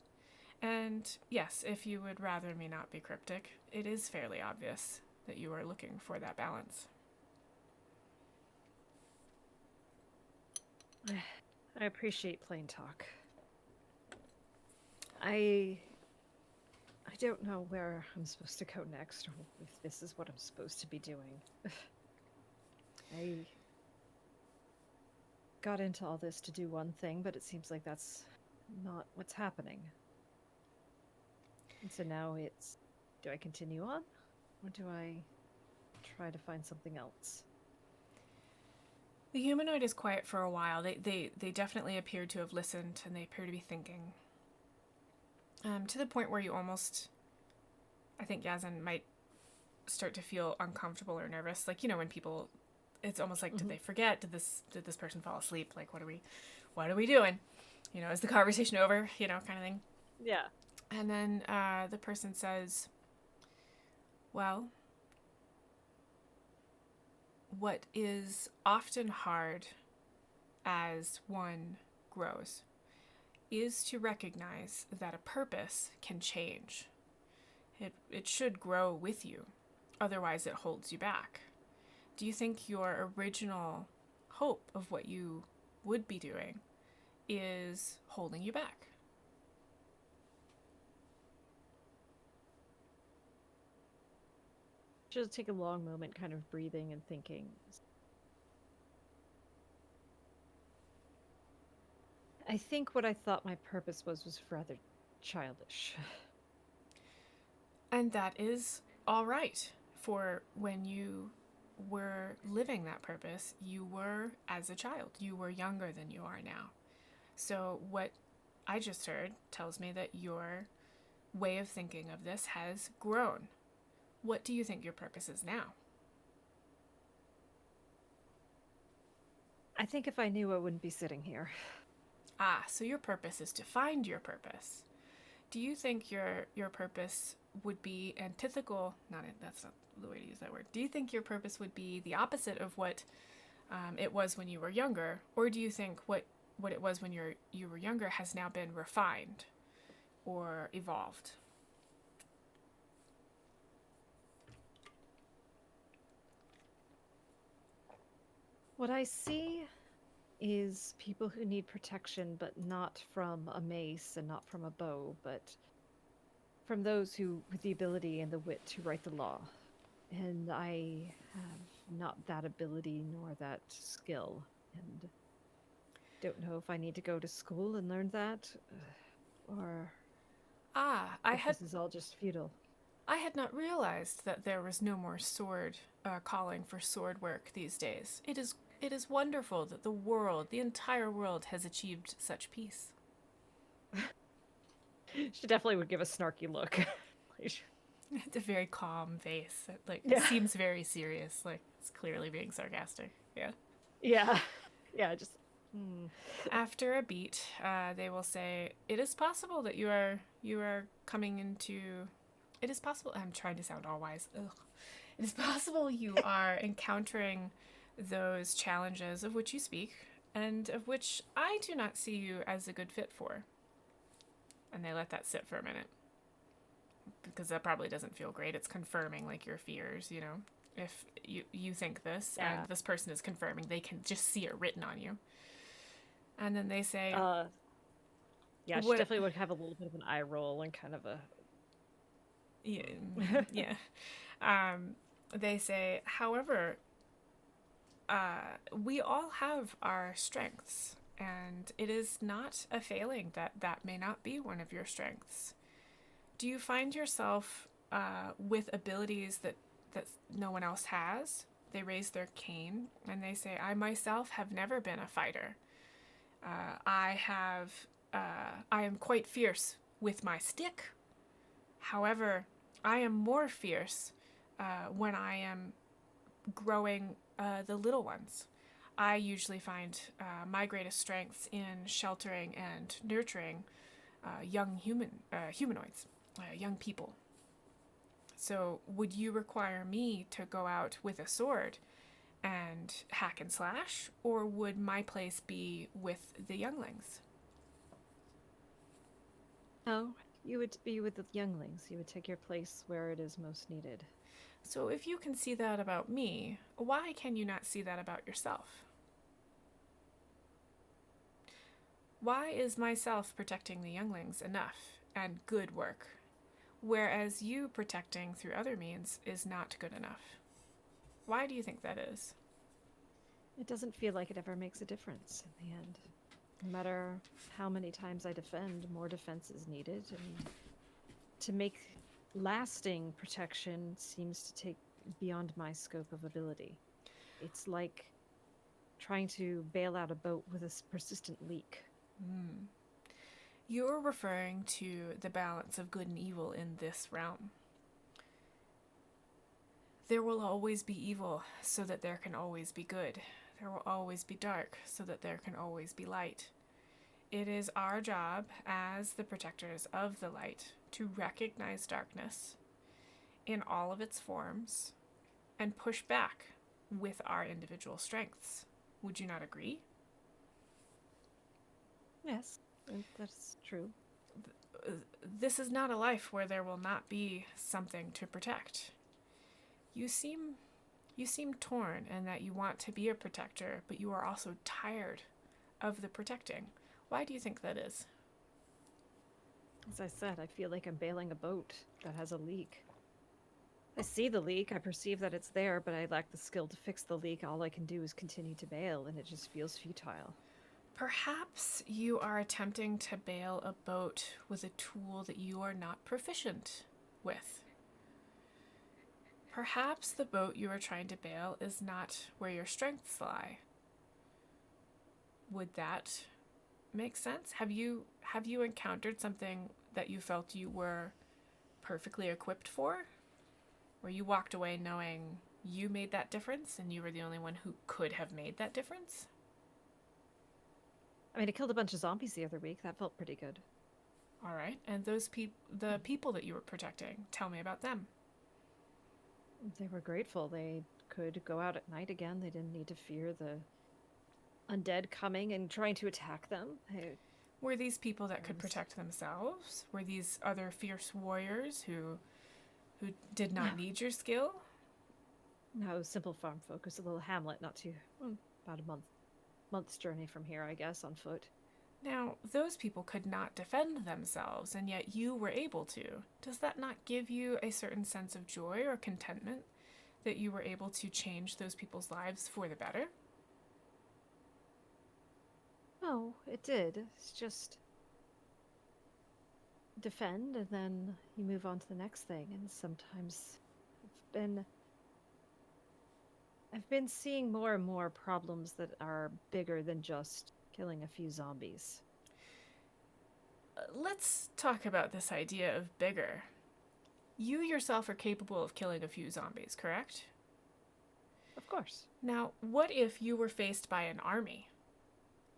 And yes, if you would rather me not be cryptic, it is fairly obvious that you are looking for that balance. I appreciate plain talk. I don't know where I'm supposed to go next, or if this is what I'm supposed to be doing. I got into all this to do one thing, but it seems like that's not what's happening. And so now it's, do I continue on? Or do I try to find something else? The humanoid is quiet for a while. They definitely appear to have listened, and they appear to be thinking. To the point where you almost, I think Yazin might start to feel uncomfortable or nervous. Like, when people, it's almost like, did they forget? Did this person fall asleep? Like, what are we doing? Is the conversation over? Kind of thing. Yeah. And then the person says, well, what is often hard as one grows is to recognize that a purpose can change. It should grow with you. Otherwise, it holds you back. Do you think your original hope of what you would be doing is holding you back? Just take a long moment kind of breathing and thinking. I think what I thought my purpose was rather childish. And that is all right. For when you were living that purpose, you were as a child. You were younger than you are now. So what I just heard tells me that your way of thinking of this has grown. What do you think your purpose is now? I think if I knew, I wouldn't be sitting here. Ah, so your purpose is to find your purpose. Do you think your purpose would be antithetical? That's not the way to use that word. Do you think your purpose would be the opposite of what it was when you were younger? Or do you think what it was when you were younger has now been refined or evolved? What I see is people who need protection, but not from a mace and not from a bow, but from those who with the ability and the wit to write the law. And I have not that ability nor that skill, and don't know if I need to go to school and learn that, or this is all just futile. I had not realized that there was no more sword calling for sword work these days. It is wonderful that the entire world has achieved such peace. She definitely would give a snarky look. It's a very calm face. It seems very serious. Like, it's clearly being sarcastic. Yeah. Yeah. Yeah, just... After a beat, they will say, it is possible that you are coming into... It is possible... I'm trying to sound all wise. Ugh. It is possible you are encountering those challenges of which you speak, and of which I do not see you as a good fit for. And they let that sit for a minute. Because that probably doesn't feel great. It's confirming, your fears, If you think this, and this person is confirming, they can just see it written on you. And then they say... she definitely would have a little bit of an eye roll and kind of a... Yeah. They say, however, we all have our strengths, and it is not a failing that may not be one of your strengths. Do you find yourself with abilities that no one else has? They raise their cane and they say, I myself have never been a fighter. I am quite fierce with my stick. However, I am more fierce when I am growing the little ones. I usually find my greatest strengths in sheltering and nurturing young humanoids, young people. So would you require me to go out with a sword and hack and slash, or would my place be with the younglings? No, You would be with the younglings. You would take your place where it is most needed. So if you can see that about me, why can you not see that about yourself? Why is myself protecting the younglings enough and good work, whereas you protecting through other means is not good enough? Why do you think that is? It doesn't feel like it ever makes a difference in the end. No matter how many times I defend, more defense is needed, and to make lasting protection seems to take beyond my scope of ability. It's like trying to bail out a boat with a persistent leak. You're referring to the balance of good and evil in this realm. There will always be evil so that there can always be good. There will always be dark so that there can always be light. It is our job as the protectors of the light to recognize darkness in all of its forms and push back with our individual strengths. Would you not agree? Yes, that's true. This is not a life where there will not be something to protect. You seem torn and that you want to be a protector, but you are also tired of the protecting. Why do you think that is? As I said, I feel like I'm bailing a boat that has a leak. I see the leak, I perceive that it's there, but I lack the skill to fix the leak. All I can do is continue to bail, and it just feels futile. Perhaps you are attempting to bail a boat with a tool that you are not proficient with. Perhaps the boat you are trying to bail is not where your strengths lie. Would that make sense? Have you encountered something that you felt you were perfectly equipped for? Where you walked away knowing you made that difference and you were the only one who could have made that difference? I mean, I killed a bunch of zombies the other week. That felt pretty good. All right. And the people that you were protecting, tell me about them. They were grateful. They could go out at night again. They didn't need to fear the undead coming and trying to attack them. Were these people that could protect themselves? Were these other fierce warriors who did not need your skill? No, simple farm folk. It's a little hamlet, not too about a month's journey from here, I guess, on foot. Now, those people could not defend themselves, and yet you were able to. Does that not give you a certain sense of joy or contentment that you were able to change those people's lives for the better? No, it did. It's just defend, and then you move on to the next thing. And sometimes I've been seeing more and more problems that are bigger than just killing a few zombies. Let's talk about this idea of bigger. You yourself are capable of killing a few zombies, correct? Of course. Now, what if you were faced by an army?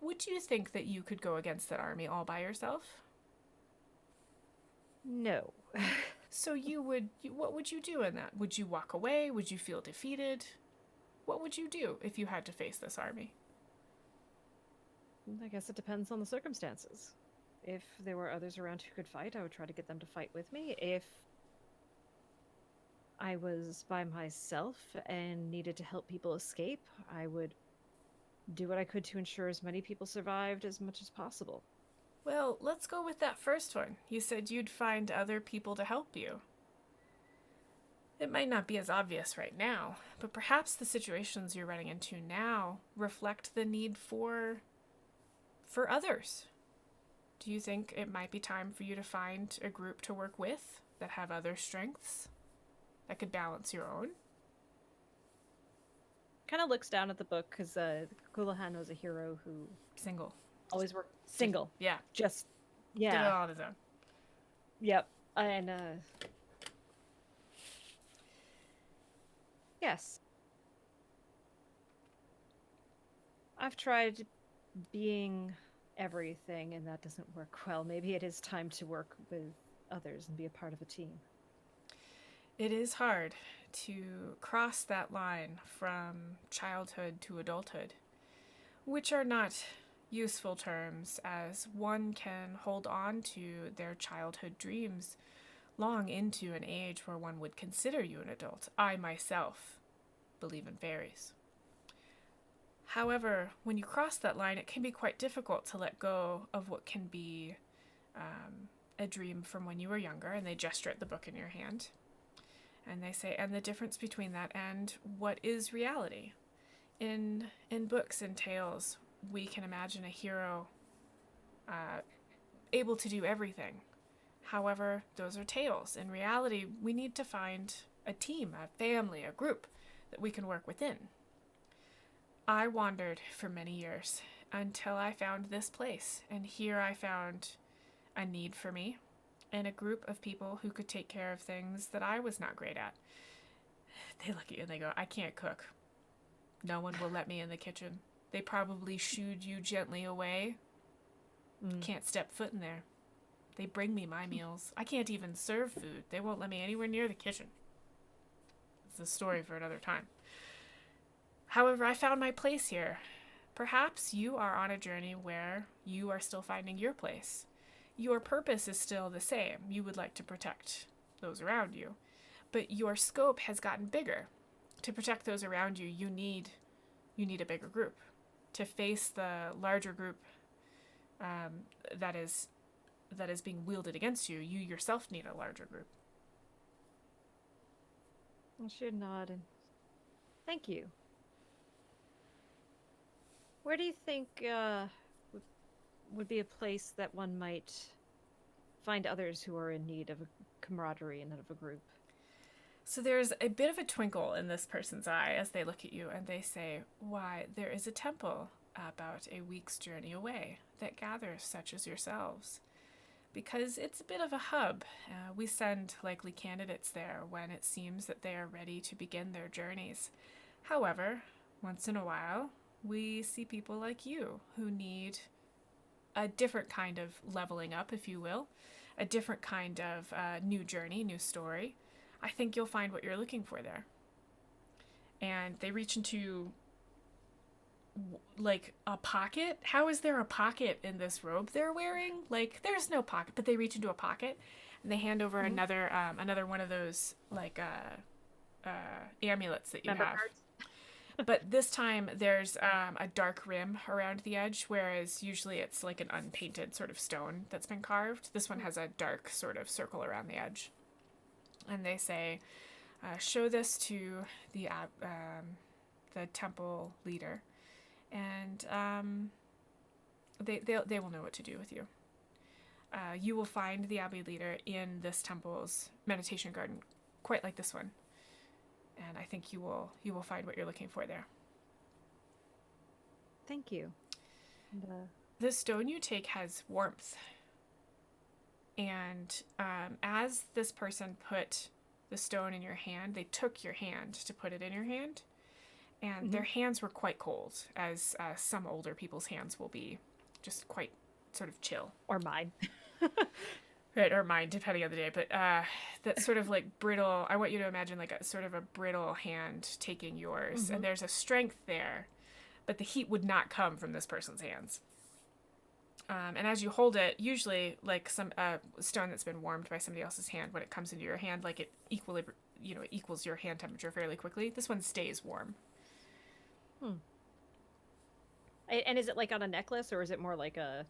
Would you think that you could go against that army all by yourself? No. So what would you do in that? Would you walk away? Would you feel defeated? What would you do if you had to face this army? I guess it depends on the circumstances. If there were others around who could fight, I would try to get them to fight with me. If I was by myself and needed to help people escape, I would do what I could to ensure as many people survived as much as possible. Well, let's go with that first one. You said you'd find other people to help you. It might not be as obvious right now, but perhaps the situations you're running into now reflect the need for others. Do you think it might be time for you to find a group to work with that have other strengths that could balance your own? Kind of looks down at the book because Kulahan was a hero who Single. always worked single. Yeah. Just Did it all on his own. Yep. And yes. I've tried being everything and that doesn't work well. Maybe it is time to work with others and be a part of a team. It is hard to cross that line from childhood to adulthood, which are not useful terms, as one can hold on to their childhood dreams long into an age where one would consider you an adult. I myself believe in fairies. However, when you cross that line, it can be quite difficult to let go of what can be a dream from when you were younger, and they gesture at the book in your hand. And they say, and the difference between that and what is reality. In books and tales, we can imagine a hero able to do everything. However, those are tales. In reality, we need to find a team, a family, a group that we can work within. I wandered for many years until I found this place, and here I found a need for me and a group of people who could take care of things that I was not great at. They look at you and they go, I can't cook. No one will let me in the kitchen. They probably shooed you gently away. Can't step foot in there. They bring me my meals. I can't even serve food. They won't let me anywhere near the kitchen. It's a story for another time. However, I found my place here. Perhaps you are on a journey where you are still finding your place. Your purpose is still the same. You would like to protect those around you. But your scope has gotten bigger. To protect those around you, you need a bigger group. To face the larger group that is being wielded against you, you yourself need a larger group. I should nod and thank you. Where do you think would be a place that one might find others who are in need of a camaraderie and of a group? So there's a bit of a twinkle in this person's eye as they look at you and they say, why, there is a temple about a week's journey away that gathers such as yourselves. Because it's a bit of a hub. We send likely candidates there when it seems that they are ready to begin their journeys. However, once in a while, we see people like you who need a different kind of leveling up, if you will, a different kind of new journey, new story. I think you'll find what you're looking for there. And they reach into like a pocket. How is there a pocket in this robe they're wearing? Like, there's no pocket, but they reach into a pocket and they hand over another one of those like amulets that you Member have. cards? But this time there's a dark rim around the edge, whereas usually it's like an unpainted sort of stone that's been carved. This one has a dark sort of circle around the edge. And they say, show this to the temple leader, and they will know what to do with you. You will find the abbey leader in this temple's meditation garden, quite like this one. And I think you will find what you're looking for there. Thank you. And, the stone you take has warmth. And as this person put the stone in your hand, they took your hand to put it in your hand. And their hands were quite cold, as some older people's hands will be, just quite sort of chill. or mine. Right, or mine, depending on the day. But that sort of like brittle, I want you to imagine like a sort of a brittle hand taking yours. And there's a strength there, but the heat would not come from this person's hands. And as you hold it, usually like some stone that's been warmed by somebody else's hand, when it comes into your hand, like it equals your hand temperature fairly quickly. This one stays warm. And is it like on a necklace, or is it more like a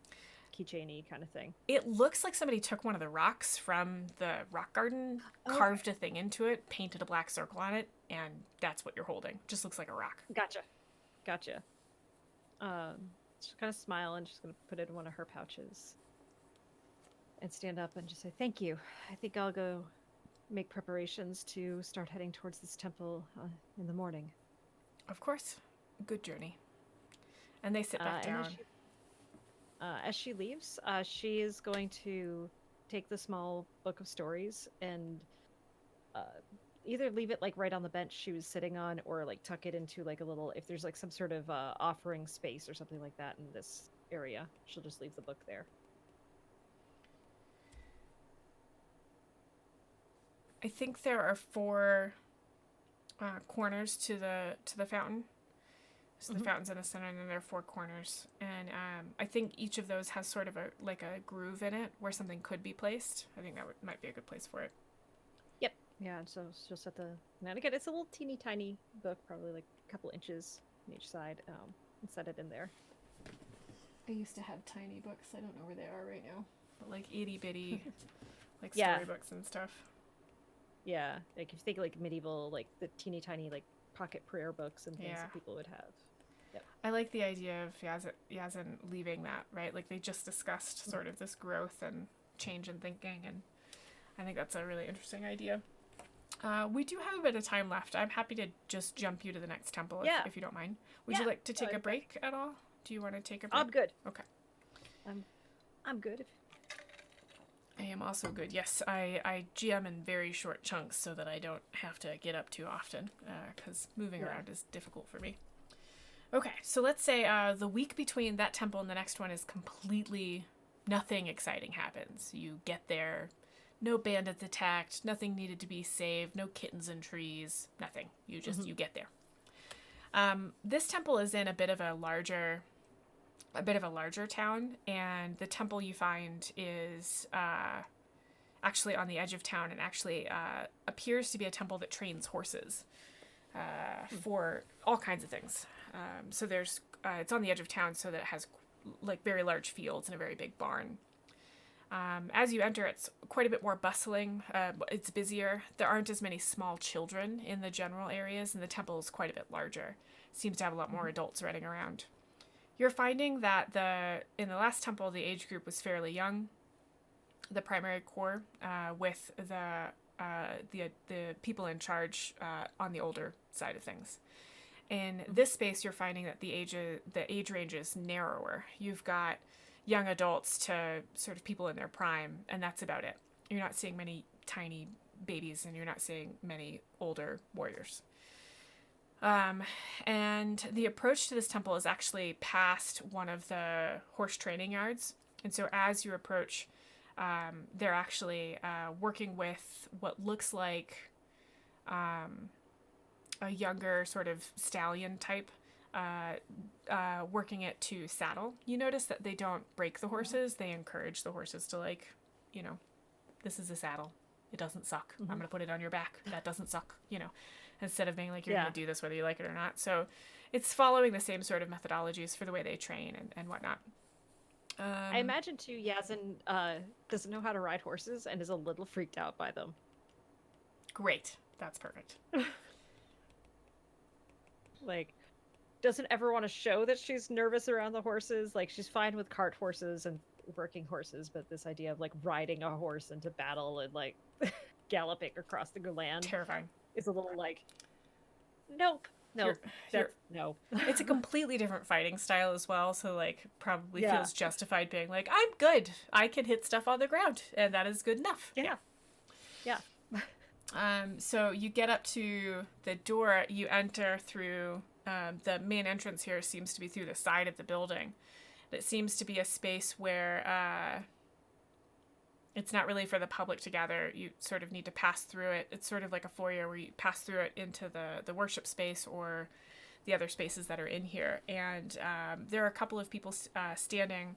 keychainy kind of thing? It looks like somebody took one of the rocks from the rock garden, carved a thing into it, painted a black circle on it, and that's what you're holding. Just looks like a rock. Gotcha. Just kind of smile and just going to put it in one of her pouches and stand up and just say, thank you. I think I'll go make preparations to start heading towards this temple in the morning. Of course. Good journey. And they sit back down. As she leaves, she is going to take the small book of stories and either leave it like right on the bench she was sitting on, or like tuck it into like a little, if there's like some sort of offering space or something like that in this area, she'll just leave the book there. I think there are 4 corners to the fountain. So the fountain's in the center, and then there are 4 corners. And I think each of those has sort of a groove in it where something could be placed. I think that might be a good place for it. Yep. Yeah, so it's just at the... And again, it's a little teeny tiny book, probably like a couple inches on each side, and set it in there. I used to have tiny books. I don't know where they are right now. But like itty bitty, like storybooks and stuff. Yeah, like if you think like medieval, like the teeny tiny like pocket prayer books and things that people would have. Yep. I like the idea of Yazin leaving that, right? Like they just discussed sort of this growth and change in thinking, and I think that's a really interesting idea. We do have a bit of time left. I'm happy to just jump you to the next temple if you don't mind. Would you like to take a break at all? Do you want to take a break? I'm good. Okay. I'm good. I am also good. Yes, I GM in very short chunks so that I don't have to get up too often, because moving around is difficult for me. Okay, so let's say the week between that temple and the next one is completely nothing exciting happens. You get there, no bandits attacked, nothing needed to be saved, no kittens in trees, nothing. You just you get there. This temple is in a bit of a larger town, and the temple you find is actually on the edge of town, and actually appears to be a temple that trains horses for all kinds of things. So there's it's on the edge of town, so that it has like very large fields and a very big barn. As you enter, it's quite a bit more bustling. It's busier. There aren't as many small children in the general areas, and the temple is quite a bit larger. Seems to have a lot more adults running around. You're finding that in the last temple, the age group was fairly young, the primary core, with the people in charge on the older side of things. In this space, you're finding that the age range is narrower. You've got young adults to sort of people in their prime, and that's about it. You're not seeing many tiny babies, and you're not seeing many older warriors. And the approach to this temple is actually past one of the horse training yards. And so as you approach, they're actually working with what looks like a younger sort of stallion type, working it to saddle. You notice that they don't break the horses. They encourage the horses to, like, this is a saddle. It doesn't suck. I'm going to put it on your back. That doesn't suck, instead of being like, you're going to do this whether you like it or not. So it's following the same sort of methodologies for the way they train and whatnot. I imagine, too, Yazin doesn't know how to ride horses and is a little freaked out by them. Great. That's perfect. Like, doesn't ever want to show that she's nervous around the horses. Like, she's fine with cart horses and working horses, but this idea of, like, riding a horse into battle and, like, galloping across the land. Terrifying. Is a little like, nope. No. No. It's a completely different fighting style as well, so, like, probably feels justified being like, I'm good. I can hit stuff on the ground, and that is good enough. Yeah. So you get up to the door. You enter through the main entrance here seems to be through the side of the building. It seems to be a space where it's not really for the public to gather. You sort of need to pass through it. It's sort of like a foyer where you pass through it into the worship space or the other spaces that are in here. And there are a couple of people standing.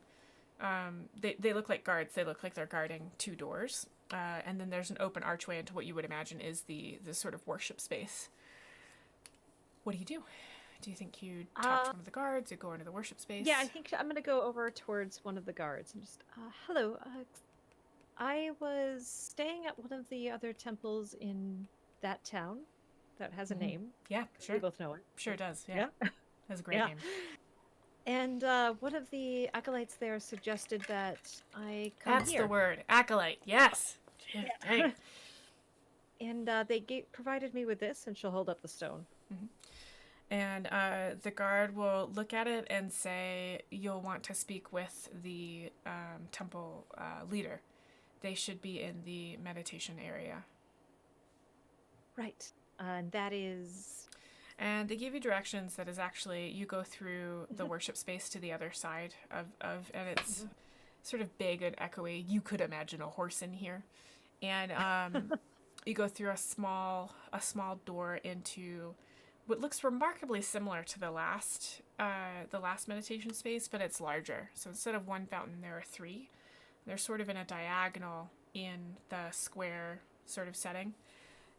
They look like guards. They look like they're guarding 2 doors. And then there's an open archway into what you would imagine is the sort of worship space. What do you do? Do you think you talk to one of the guards or go into the worship space? Yeah, I think I'm going to go over towards one of the guards and just, hello, I was staying at one of the other temples in that town that has a name. Yeah, sure. We both know it. Sure does, yeah. That's a great name. And one of the acolytes there suggested that I come That's here. the word, acolyte, yes. Dang. And they provided me with this, and she'll hold up the stone. And the guard will look at it and say, you'll want to speak with the temple leader. They should be in the meditation area. Right. And that is... And they give you directions that is actually, you go through the worship space to the other side of and it's sort of big and echoey. You could imagine a horse in here. And you go through a small door into what looks remarkably similar to the last meditation space, but it's larger. So instead of one fountain, there are three. They're sort of in a diagonal in the square sort of setting.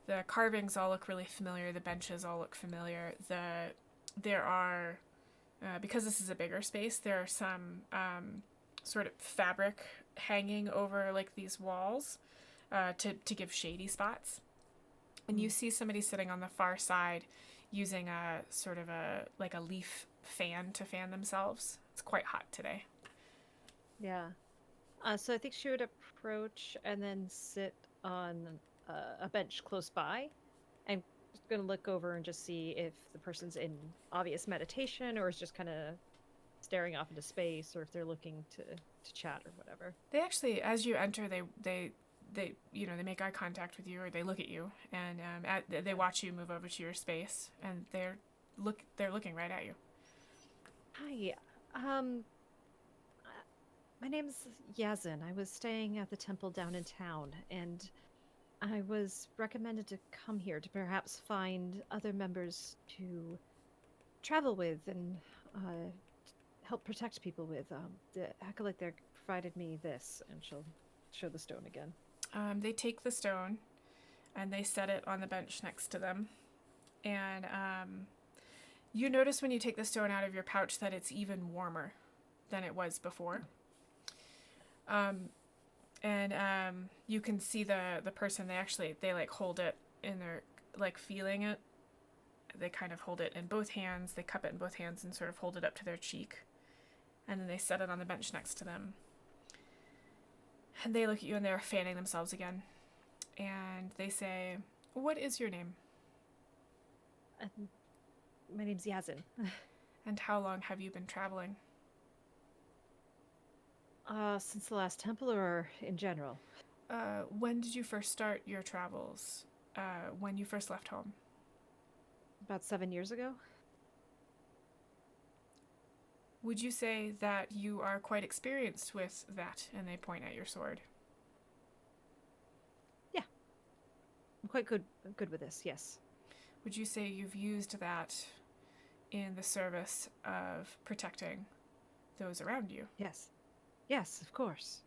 The carvings all look really familiar. The benches all look familiar. There are, because this is a bigger space, there are some sort of fabric hanging over like these walls to give shady spots. And you see somebody sitting on the far side using a sort of a leaf fan to fan themselves. It's quite hot today. Yeah. So I think she would approach and then sit on a bench close by, and just going to look over and just see if the person's in obvious meditation or is just kind of staring off into space, or if they're looking to chat or whatever. They actually, as you enter, they they make eye contact with you, or they look at you, and they watch you move over to your space, and they're looking right at you. Hi, my name's Yazin. I was staying at the temple down in town, and I was recommended to come here to perhaps find other members to travel with and help protect people with. The Acolyte there provided me this, and she'll show the stone again. They take the stone, and they set it on the bench next to them. And you notice when you take the stone out of your pouch that it's even warmer than it was before. You can see the person, they like hold it in their, like feeling it. They kind of hold it in both hands. They cup it in both hands and sort of hold it up to their cheek. And then they set it on the bench next to them. And they look at you and they're fanning themselves again. And they say, "What is your name?" My name's Yazin. And how long have you been traveling? Since the last temple, or in general? When did you first start your travels? When you first left home? About 7 years ago. Would you say that you are quite experienced with that? And they point at your sword. Yeah. I'm quite good with this, yes. Would you say you've used that in the service of protecting those around you? Yes. Yes, of course.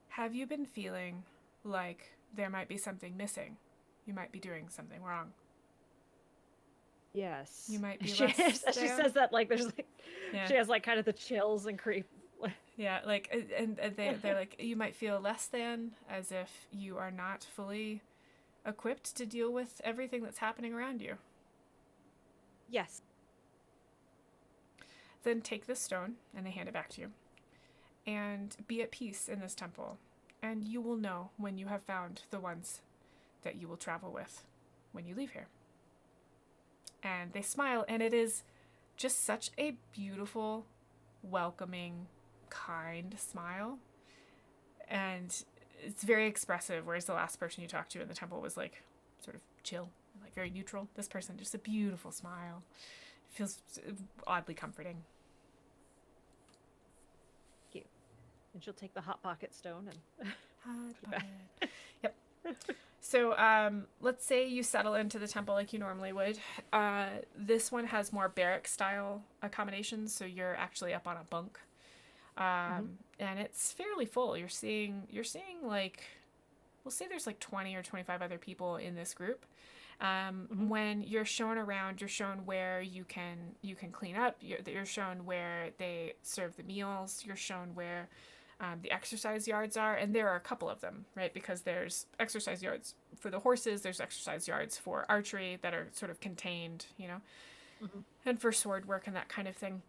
Have you been feeling like there might be something missing? You might be doing something wrong. Yes. You might be she less she says that like there's like yeah. She has like kind of the chills and creep. Yeah, like and they're like, you might feel less than, as if you are not fully equipped to deal with everything that's happening around you. Yes. Then take this stone, and they hand it back to you, and be at peace in this temple, and you will know when you have found the ones that you will travel with when you leave here. And they smile, and it is just such a beautiful, welcoming, kind smile. And it's very expressive, whereas the last person you talked to in the temple was like sort of chill, like very neutral. This person, just a beautiful smile. It feels oddly comforting. Thank you. And she'll take the hot pocket stone and hot pocket. Yep. So let's say you settle into the temple like you normally would. This one has more barrack-style accommodations, so you're actually up on a bunk. And it's fairly full. You're seeing like, we'll say there's like 20 or 25 other people in this group. When you're shown around, you're shown where you can clean up. You're shown where they serve the meals. You're shown where the exercise yards are, and there are a couple of them, right? Because there's exercise yards for the horses, there's exercise yards for archery that are sort of contained, and for sword work and that kind of thing.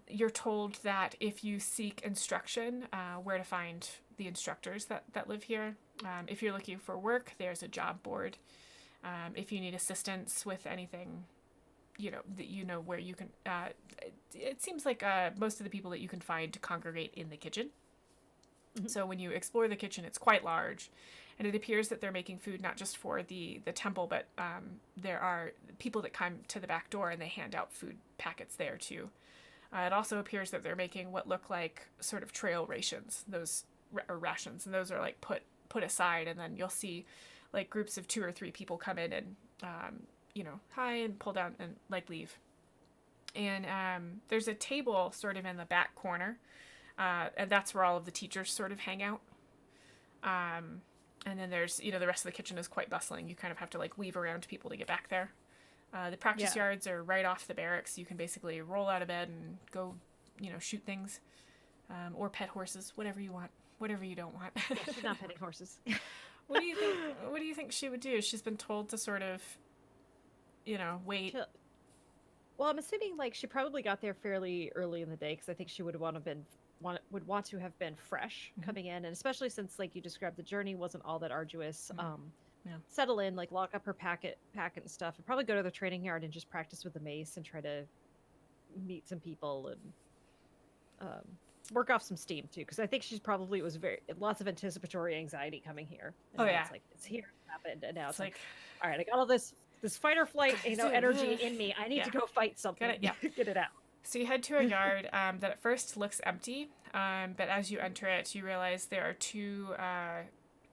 You're told that if you seek instruction, where to find the instructors that live here. If you're looking for work, there's a job board. If you need assistance with anything, where you can, it seems like most of the people that you can find congregate in the kitchen. So when you explore the kitchen, it's quite large, and it appears that they're making food not just for the temple, but there are people that come to the back door and they hand out food packets there too. It also appears that they're making what look like sort of trail rations, rations, and those are like put aside, and then you'll see like groups of 2 or 3 people come in hi, and pull down and like leave. And there's a table sort of in the back corner, and that's where all of the teachers sort of hang out. And then there's, the rest of the kitchen is quite bustling. You kind of have to like weave around people to get back there. The practice yards are right off the barracks. You can basically roll out of bed and go, shoot things, or pet horses, whatever you want, whatever you don't want. Yeah, she's not petting horses. What do you think? What do you think she would do? She's been told to sort of, wait. Well, I'm assuming like she probably got there fairly early in the day because I think she would want to have been fresh coming in, and especially since like you described the journey wasn't all that arduous. Settle in, like lock up her packet and stuff, and probably go to the training yard and just practice with the mace and try to meet some people and work off some steam too, because I think she's probably was lots of anticipatory anxiety coming here. And it's like it's here, it happened, and now it's like, all right, I got all this fight or flight, energy in me. I need to go fight something. Get it out. So you head to a yard that at first looks empty, but as you enter it, you realize there are two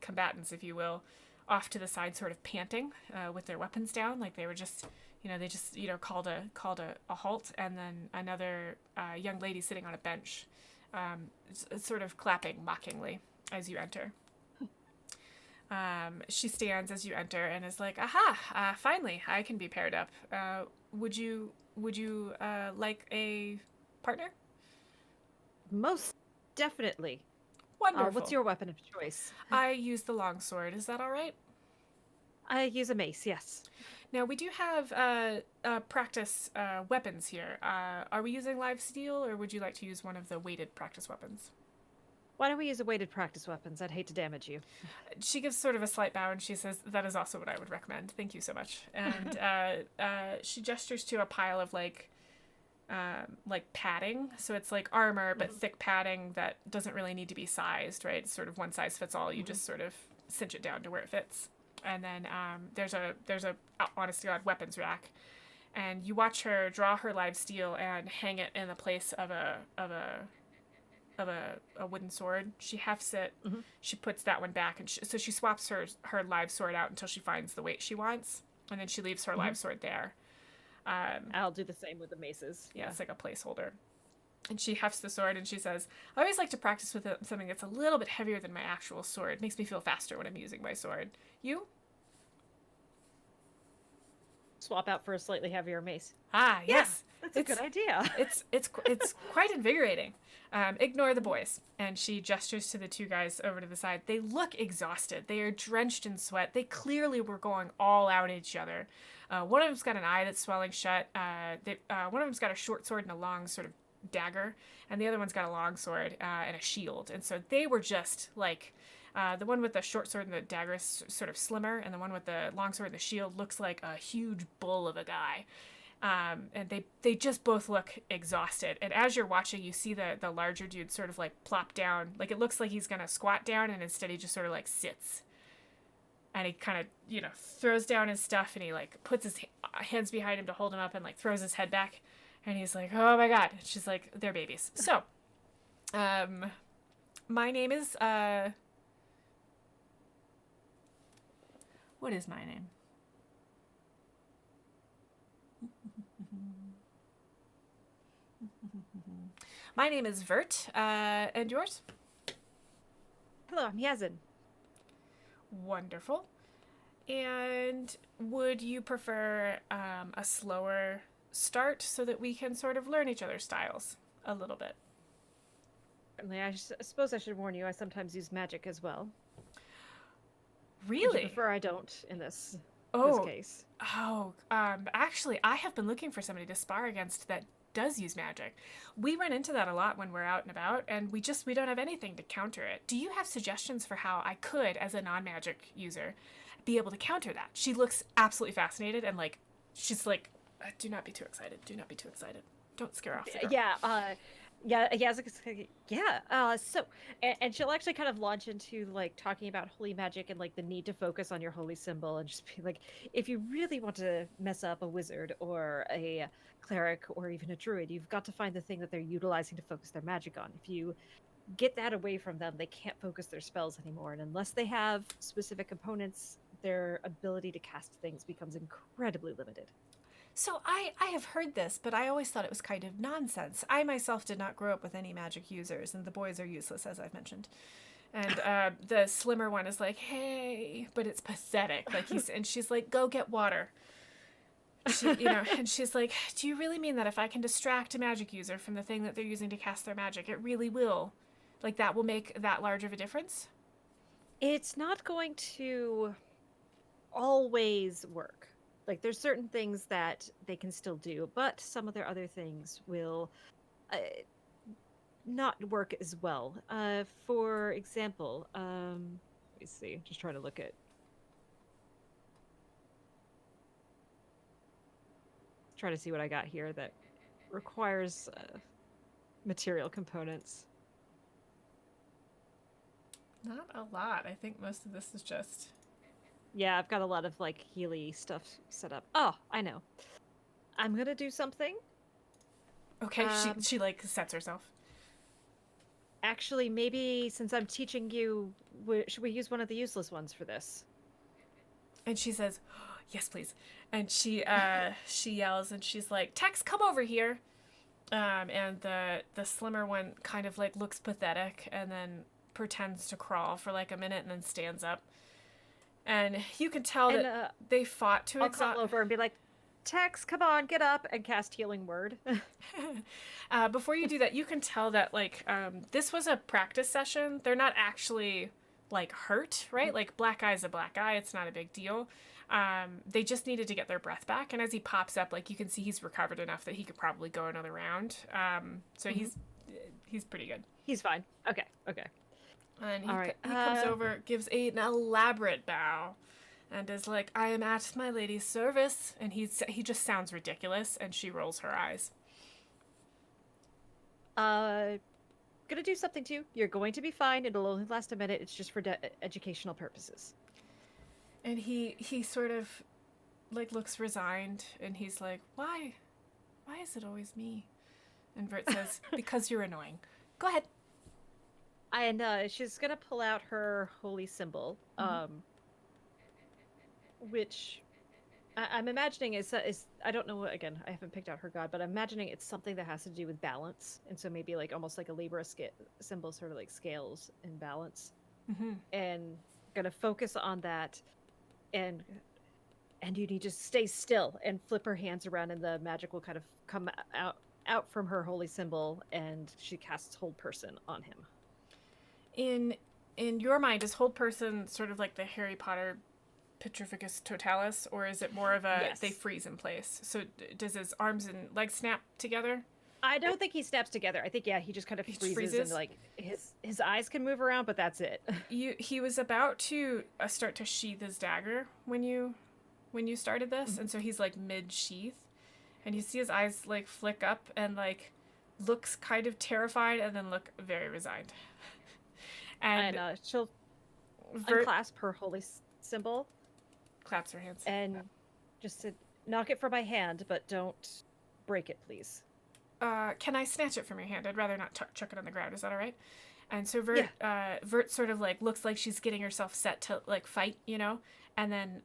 combatants, if you will, off to the side, sort of panting with their weapons down, like they were just, they just, called a halt, and then another young lady sitting on a bench, sort of clapping mockingly as you enter. She stands as you enter and is like, aha, finally, I can be paired up. Would you like a partner? Most definitely. Wonderful. What's your weapon of choice? I use the longsword. Is that all right? I use a mace, yes. Now, we do have practice weapons here. Are we using live steel, or would you like to use one of the weighted practice weapons? Why don't we use a weighted practice weapons? I'd hate to damage you. She gives sort of a slight bow, and she says, that is also what I would recommend. Thank you so much. And she gestures to a pile of, like padding. So it's like armor, but thick padding that doesn't really need to be sized, right? It's sort of one size fits all. You just sort of cinch it down to where it fits. And then there's a honest to God weapons rack, and you watch her draw her live steel and hang it in the place of a wooden sword. She hefts it. She puts that one back, and so she swaps her live sword out until she finds the weight she wants, and then she leaves her live sword there. I'll do the same with the maces. Yeah, it's like a placeholder. And she hefts the sword and she says, I always like to practice with something that's a little bit heavier than my actual sword. It makes me feel faster when I'm using my sword. You? Swap out for a slightly heavier mace. Ah, yes. That's a good idea. It's quite invigorating. Ignore the boys. And she gestures to the two guys over to the side. They look exhausted. They are drenched in sweat. They clearly were going all out at each other. One of them's got an eye that's swelling shut. One of them's got a short sword and a long sort of dagger, and the other one's got a long sword and a shield. And so they were just like, the one with the short sword and the dagger is sort of slimmer, and the one with the long sword and the shield looks like a huge bull of a guy. And they just both look exhausted. And as you're watching, you see the larger dude sort of like plop down. Like it looks like he's gonna squat down, and instead he just sort of like sits. And he kind of, throws down his stuff, and he like puts his hands behind him to hold him up, and like throws his head back. And he's like, oh my God. And she's like, they're babies. So, my name is, what is my name? My name is Vert, and yours? Hello, I'm Yazin. Wonderful. And would you prefer a slower start so that we can sort of learn each other's styles a little bit? Certainly, I suppose I should warn you, I sometimes use magic as well. Really? Would you prefer I don't in this case? Actually, I have been looking for somebody to spar against that does use magic. We run into that a lot when we're out and about, and we don't have anything to counter it. Do you have suggestions for how I could, as a non-magic user, be able to counter that? She looks absolutely fascinated, and like, she's like, do not be too excited. Do not be too excited. Don't scare off the girl. So, and she'll actually kind of launch into like talking about holy magic and like the need to focus on your holy symbol, and just be like, if you really want to mess up a wizard or a cleric or even a druid, you've got to find the thing that they're utilizing to focus their magic on. If you get that away from them, they can't focus their spells anymore, and unless they have specific components their ability to cast things becomes incredibly limited. So I have heard this, but I always thought it was kind of nonsense. I myself did not grow up with any magic users, and the boys are useless, as I've mentioned. And the slimmer one is like, hey, but it's pathetic. Like and she's like, go get water. And she's like, do you really mean that if I can distract a magic user from the thing that they're using to cast their magic, it really will? Like, that will make that large of a difference? It's not going to always work. Like, there's certain things that they can still do, but some of their other things will not work as well. For example, let me see. Just trying to look at. Try to see what I got here that requires material components. Not a lot. I think most of this is just... Yeah, I've got a lot of, like, Healy stuff set up. Oh, I know. I'm gonna do something. Okay, she like, sets herself. Actually, maybe since I'm teaching you, should we use one of the useless ones for this? And she says, oh, yes, please. And she yells, and she's like, Tex, come over here. And the slimmer one kind of, like, looks pathetic, and then pretends to crawl for, like, a minute, and then stands up. And you can tell that they fought to I'll call over and be like, Tex, come on, get up, and cast Healing Word. Before you do that, you can tell that, like, this was a practice session. They're not actually, like, hurt, right? Mm-hmm. Like, black eye's a black eye. It's not a big deal. They just needed to get their breath back. And as he pops up, like, you can see he's recovered enough that he could probably go another round. So mm-hmm. he's pretty good. He's fine. Okay. And he comes over, gives an elaborate bow, and is like, I am at my lady's service. And he just sounds ridiculous, and she rolls her eyes. Gonna do something too. You're going to be fine. It'll only last a minute. It's just for educational purposes. And he sort of, like, looks resigned, and he's like, why is it always me? And Vert says, because you're annoying. Go ahead. And she's gonna pull out her holy symbol, which I'm imagining is I don't know what, again, I haven't picked out her god, but I'm imagining it's something that has to do with balance, and so maybe like almost like a Libra symbol, sort of like scales and balance, and gonna focus on that, and you need to stay still and flip her hands around, and the magic will kind of come out from her holy symbol, and she casts Hold Person on him. In your mind, is Hold Person sort of like the Harry Potter Petrificus Totalis, or is it more of a they freeze in place? So does his arms and legs snap together? I don't think he snaps together. I think he just kind of freezes and like his eyes can move around, but that's it. He was about to start to sheath his dagger when you started this, and so he's like mid sheath, and you see his eyes like flick up and like looks kind of terrified, and then look very resigned. And she'll unclasp her holy symbol, claps her hands, and just said, knock it from my hand, but don't break it, please. Can I snatch it from your hand? I'd rather not chuck it on the ground. Is that all right? And so Vert sort of like looks like she's getting herself set to like fight, and then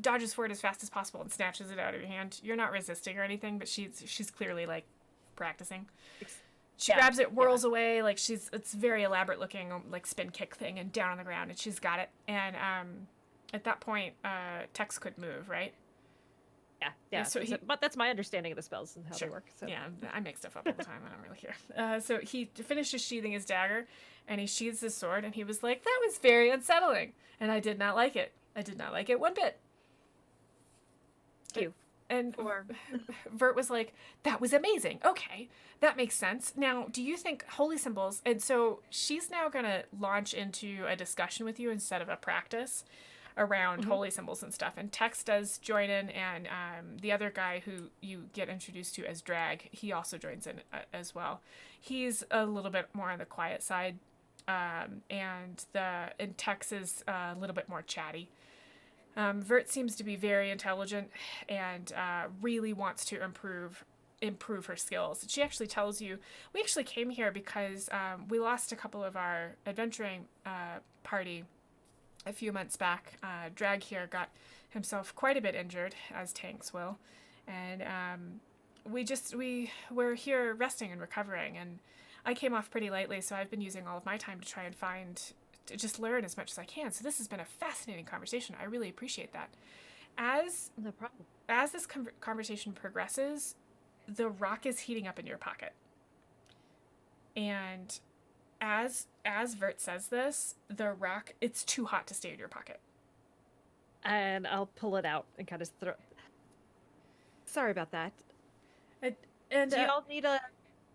dodges for it as fast as possible and snatches it out of your hand. You're not resisting or anything, but she's clearly like practicing. She grabs it, whirls away, like it's very elaborate looking, like spin kick thing, and down on the ground, and she's got it. And at that point, Tex could move, right? Yeah. So but that's my understanding of the spells and how they work. So. Yeah, I make stuff up all the time. I don't really care. So he finishes sheathing his dagger, and he sheathes his sword, and he was like, that was very unsettling, and I did not like it. I did not like it one bit. Thank you. And Vert was like, that was amazing. Okay, that makes sense. Now, do you think holy symbols... And so she's now going to launch into a discussion with you instead of a practice around holy symbols and stuff. And Tex does join in, and the other guy who you get introduced to as Drag, he also joins in as well. He's a little bit more on the quiet side, and Tex is a little bit more chatty. Vert seems to be very intelligent and really wants to improve her skills. She actually tells you, we actually came here because we lost a couple of our adventuring party a few months back, Drag here got himself quite a bit injured, as tanks will, and we're here resting and recovering, and I came off pretty lightly, so I've been using all of my time to try and to just learn as much as I can. So this has been a fascinating conversation. I really appreciate that. No problem. As this conversation progresses, the rock is heating up in your pocket. And as Vert says this, the rock, it's too hot to stay in your pocket. And I'll pull it out and kind of throw. Sorry about that. And do y'all need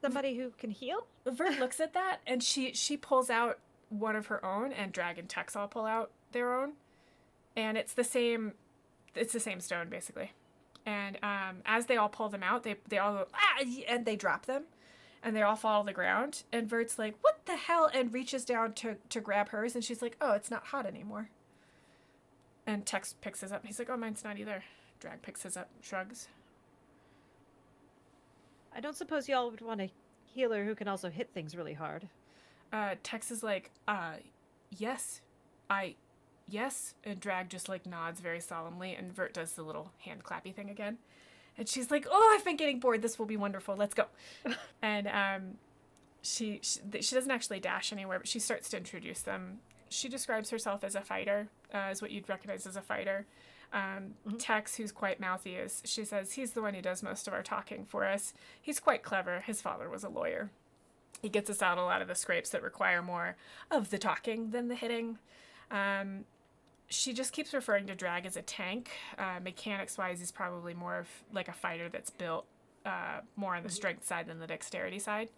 somebody who can heal? Vert looks at that, and she pulls out one of her own, and Drag and Tex all pull out their own, and it's the same stone basically. And as they all pull them out, they all go and they drop them, and they all fall to the ground. And Vert's like, "What the hell?" and reaches down to grab hers, and she's like, "Oh, it's not hot anymore." And Tex picks his up. He's like, "Oh, mine's not either." Drag picks his up, shrugs. I don't suppose y'all would want a healer who can also hit things really hard. Tex is like, yes. Yes. And Drag just like nods very solemnly, and Vert does the little hand clappy thing again. And she's like, "Oh, I've been getting bored. This will be wonderful. Let's go." And she doesn't actually dash anywhere, but she starts to introduce them. She describes herself as a fighter, as what you'd recognize as a fighter. Tex, who's quite mouthy, she says he's the one who does most of our talking for us. He's quite clever. His father was a lawyer. He gets us out a lot of the scrapes that require more of the talking than the hitting. She just keeps referring to Drag as a tank. Mechanics-wise, he's probably more of like a fighter that's built more on the strength side than the dexterity side.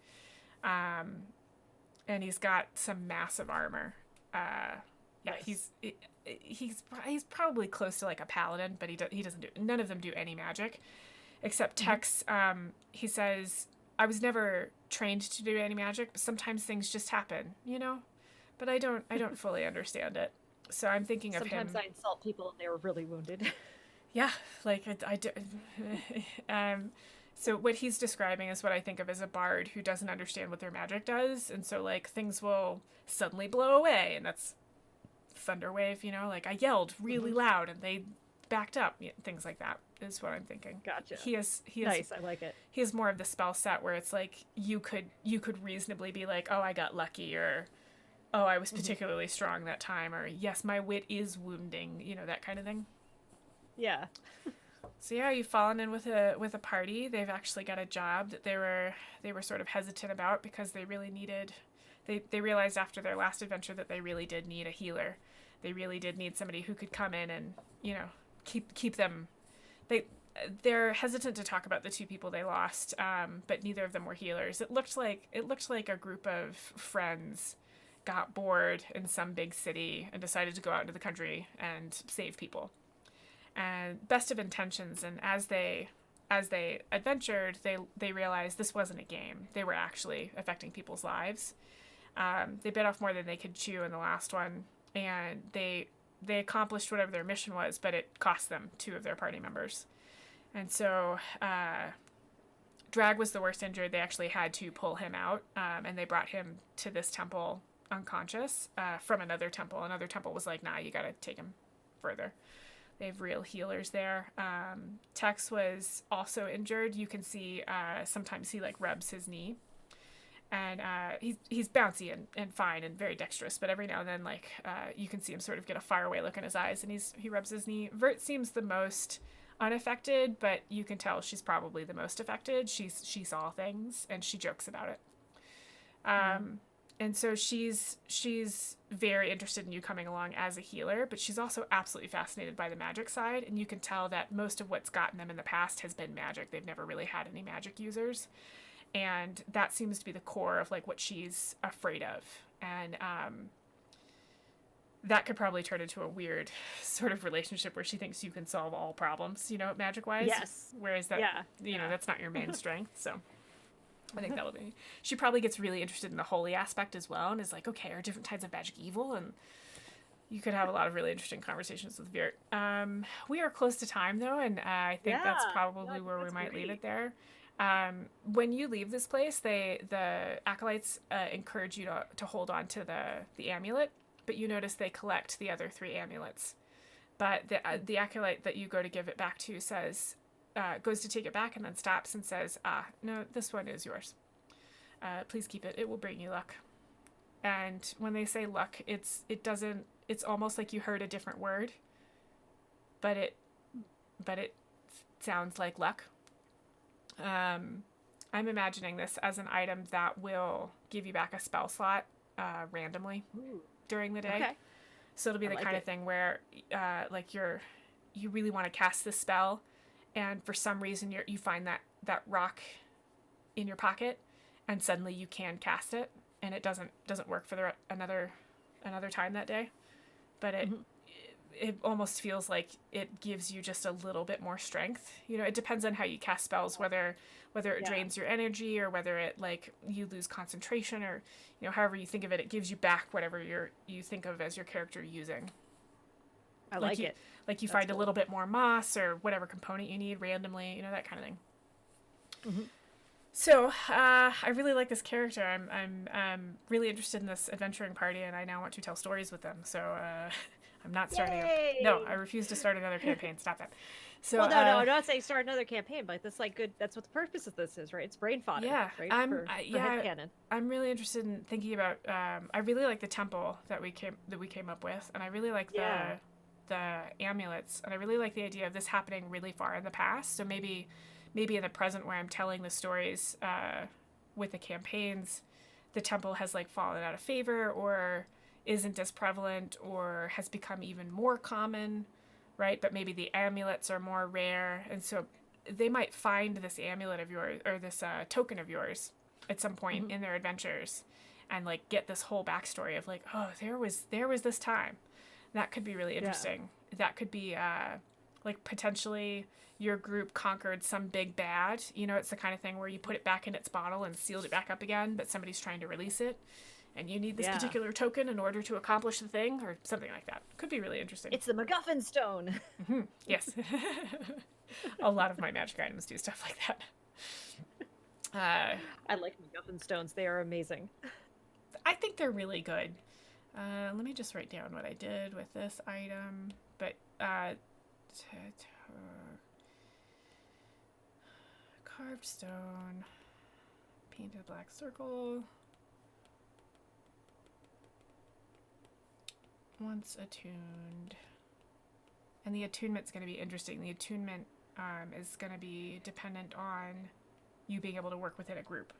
And he's got some massive armor. Nice. He's probably close to like a paladin, but he doesn't do, none of them do any magic, except Tex. He says, "I was never trained to do any magic, but sometimes things just happen, you know. But I don't fully understand it. So I'm thinking of him." Sometimes I insult people and they were really wounded. Yeah, like I do. So what he's describing is what I think of as a bard who doesn't understand what their magic does, and so like things will suddenly blow away, and that's Thunderwave, you know, like I yelled really loud and they backed up, things like that is what I'm thinking. Gotcha. He is nice. I like it. He has more of the spell set where it's like you could reasonably be like, "Oh, I got lucky," or "Oh, I was particularly strong that time," or "Yes, my wit is wounding," you know, that kind of thing. Yeah. So yeah, you've fallen in with a party. They've actually got a job that they were sort of hesitant about because they really needed. They realized after their last adventure that they really did need a healer. They really did need somebody who could come in and, you know, keep them. They're hesitant to talk about the two people they lost, but neither of them were healers. It looked like a group of friends got bored in some big city and decided to go out into the country and save people. And best of intentions, and as they adventured, they realized this wasn't a game. They were actually affecting people's lives. They bit off more than they could chew in the last one, and they accomplished whatever their mission was, but it cost them 2 of their party members. And so Drag was the worst injured. They actually had to pull him out, and they brought him to this temple unconscious from another temple. Another temple was like, "Nah, you gotta take him further." They have real healers there. Tex was also injured. You can see sometimes he like rubs his knee. And he's bouncy and fine and very dexterous, but every now and then, like, you can see him sort of get a faraway look in his eyes, and he rubs his knee. Vert seems the most unaffected, but you can tell she's probably the most affected. She saw things, and she jokes about it. And so she's very interested in you coming along as a healer, but she's also absolutely fascinated by the magic side, and you can tell that most of what's gotten them in the past has been magic. They've never really had any magic users. And that seems to be the core of like what she's afraid of. And that could probably turn into a weird sort of relationship where she thinks you can solve all problems, you know, magic wise. Yes. Whereas that, you know, that's not your main strength. So I think that'll be. She probably gets really interested in the holy aspect as well, and is like, okay, are different types of magic evil? And you could have a lot of really interesting conversations with Vert. We are close to time though, and I think that's probably where we might leave it there. When you leave this place, the acolytes encourage you to hold on to the amulet, but you notice they collect the other 3 amulets. But the acolyte that you go to give it back to says, goes to take it back and then stops and says, no, this one is yours. Please keep it. It will bring you luck. And when they say luck, it's almost like you heard a different word, but it sounds like luck. I'm imagining this as an item that will give you back a spell slot randomly during the day. Okay. So it'll be the kind of thing where like you really want to cast this spell, and for some reason you find that rock in your pocket, and suddenly you can cast it, and it doesn't work for another time that day, but it almost feels like it gives you just a little bit more strength. You know, it depends on how you cast spells, whether it drains your energy, or whether it, like, you lose concentration, or, you know, however you think of it, it gives you back whatever you think of as your character using. I like it. Like you find a little bit more moss or whatever component you need randomly, you know, that kind of thing. Mm-hmm. So, I really like this character. I'm really interested in this adventuring party, and I now want to tell stories with them. So, I'm not starting. No, I refuse to start another campaign. Stop that. So, well, no, I'm not saying start another campaign, but that's like good. That's what the purpose of this is, right? It's brain fodder. Yeah, right? For headcanon. I'm really interested in thinking about. I really like the temple that we came up with, and I really like the amulets, and I really like the idea of this happening really far in the past. So maybe in the present, where I'm telling the stories with the campaigns, the temple has, like, fallen out of favor, or isn't as prevalent, or has become even more common, right? But maybe the amulets are more rare, and so they might find this amulet of yours, or this token of yours at some point in their adventures, and, like, get this whole backstory of, like, oh, there was this time. That could be really interesting. That could be like, potentially your group conquered some big bad. You know, it's the kind of thing where you put it back in its bottle and sealed it back up again, but somebody's trying to release it, and you need this particular token in order to accomplish the thing, or something like that. Could be really interesting. It's the MacGuffin stone. Mm-hmm. Yes. A lot of my magic items do stuff like that. I like MacGuffin stones. They are amazing. I think they're really good. Let me just write down what I did with this item. But carved stone, painted black circle. Once attuned. And the attunement's going to be interesting. The attunement is going to be dependent on you being able to work within a group.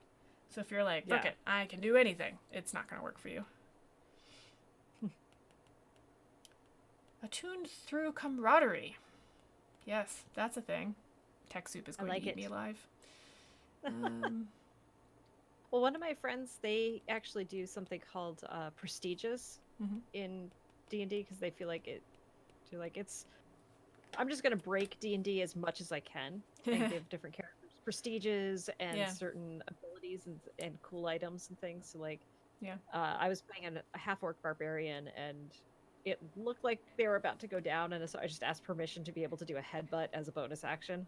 So if you're like, look it, I can do anything, it's not going to work for you. Attuned through camaraderie. Yes, that's a thing. Tech Soup is going to eat me alive. Well, one of my friends, they actually do something called prestiges in D&D, because they feel like I'm just going to break D&D as much as I can and give different characters prestiges and certain abilities and cool items and things. So, like, I was playing a half-orc barbarian, and it looked like they were about to go down, and so I just asked permission to be able to do a headbutt as a bonus action.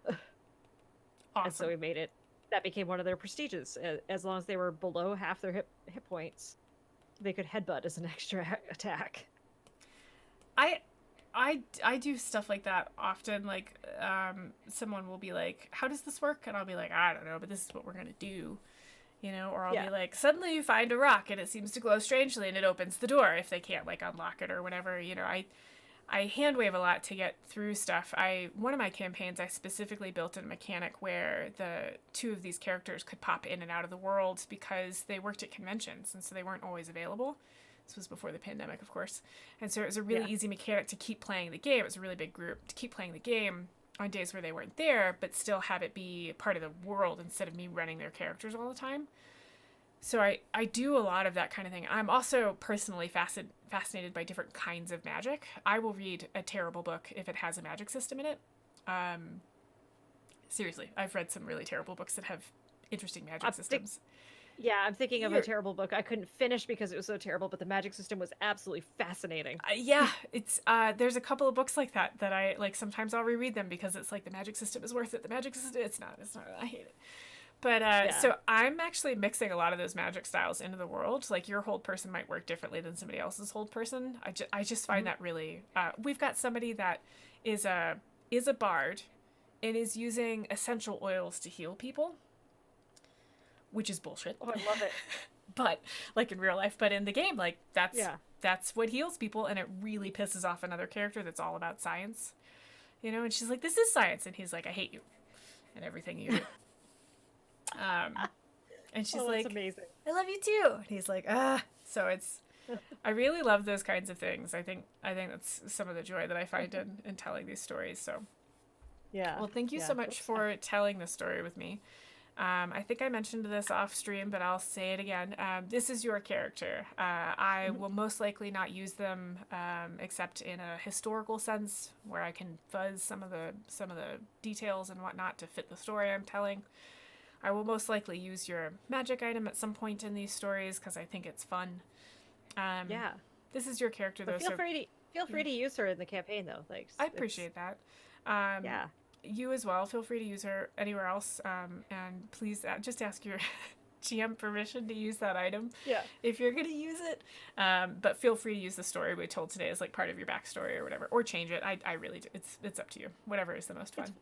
Awesome. And so we made it. That became one of their prestiges. As long as they were below half their hit points, they could headbutt as an extra attack. I do stuff like that often. Like, someone will be like, how does this work? And I'll be like, I don't know, but this is what we're going to do. You know, or I'll be like, suddenly you find a rock and it seems to glow strangely and it opens the door if they can't, like, unlock it or whatever. You know, I hand wave a lot to get through stuff. One of my campaigns, I specifically built in a mechanic where the two of these characters could pop in and out of the world because they worked at conventions, and so they weren't always available. This was before the pandemic, of course. And so it was a really easy mechanic to keep playing the game. It was a really big group to keep playing the game on days where they weren't there, but still have it be part of the world instead of me running their characters all the time. So I do a lot of that kind of thing. I'm also personally fascinated by different kinds of magic. I will read a terrible book if it has a magic system in it. Seriously, I've read some really terrible books that have interesting magic systems. I'm thinking of a terrible book I couldn't finish because it was so terrible, but the magic system was absolutely fascinating. It's there's a couple of books like that I like. Sometimes I'll reread them because it's like, the magic system is worth it. The magic system, it's not. I hate it. But so I'm actually mixing a lot of those magic styles into the world. Like your hold person might work differently than somebody else's hold person. I just find that really. We've got somebody that is a bard, and is using essential oils to heal people, which is bullshit. Oh, I love it. But like in real life, but in the game, like that's what heals people, and it really pisses off another character that's all about science, you know. And she's like, "This is science," and he's like, "I hate you and everything you do." And she's like, amazing. I love you too. And he's like, ah. So it's, I really love those kinds of things. I think that's some of the joy that I find in telling these stories. So, yeah. Well, thank you so much for telling this story with me. I think I mentioned this off stream, but I'll say it again. This is your character. I will most likely not use them except in a historical sense, where I can fuzz some of the details and whatnot to fit the story I'm telling. I will most likely use your magic item at some point in these stories because I think it's fun. This is your character, though. Feel free to use her in the campaign, though. Like, I appreciate that. You as well. Feel free to use her anywhere else. And please just ask your GM permission to use that item. Yeah. If you're going to use it. But feel free to use the story we told today as like part of your backstory or whatever, or change it. I really do. It's up to you. Whatever is the most fun.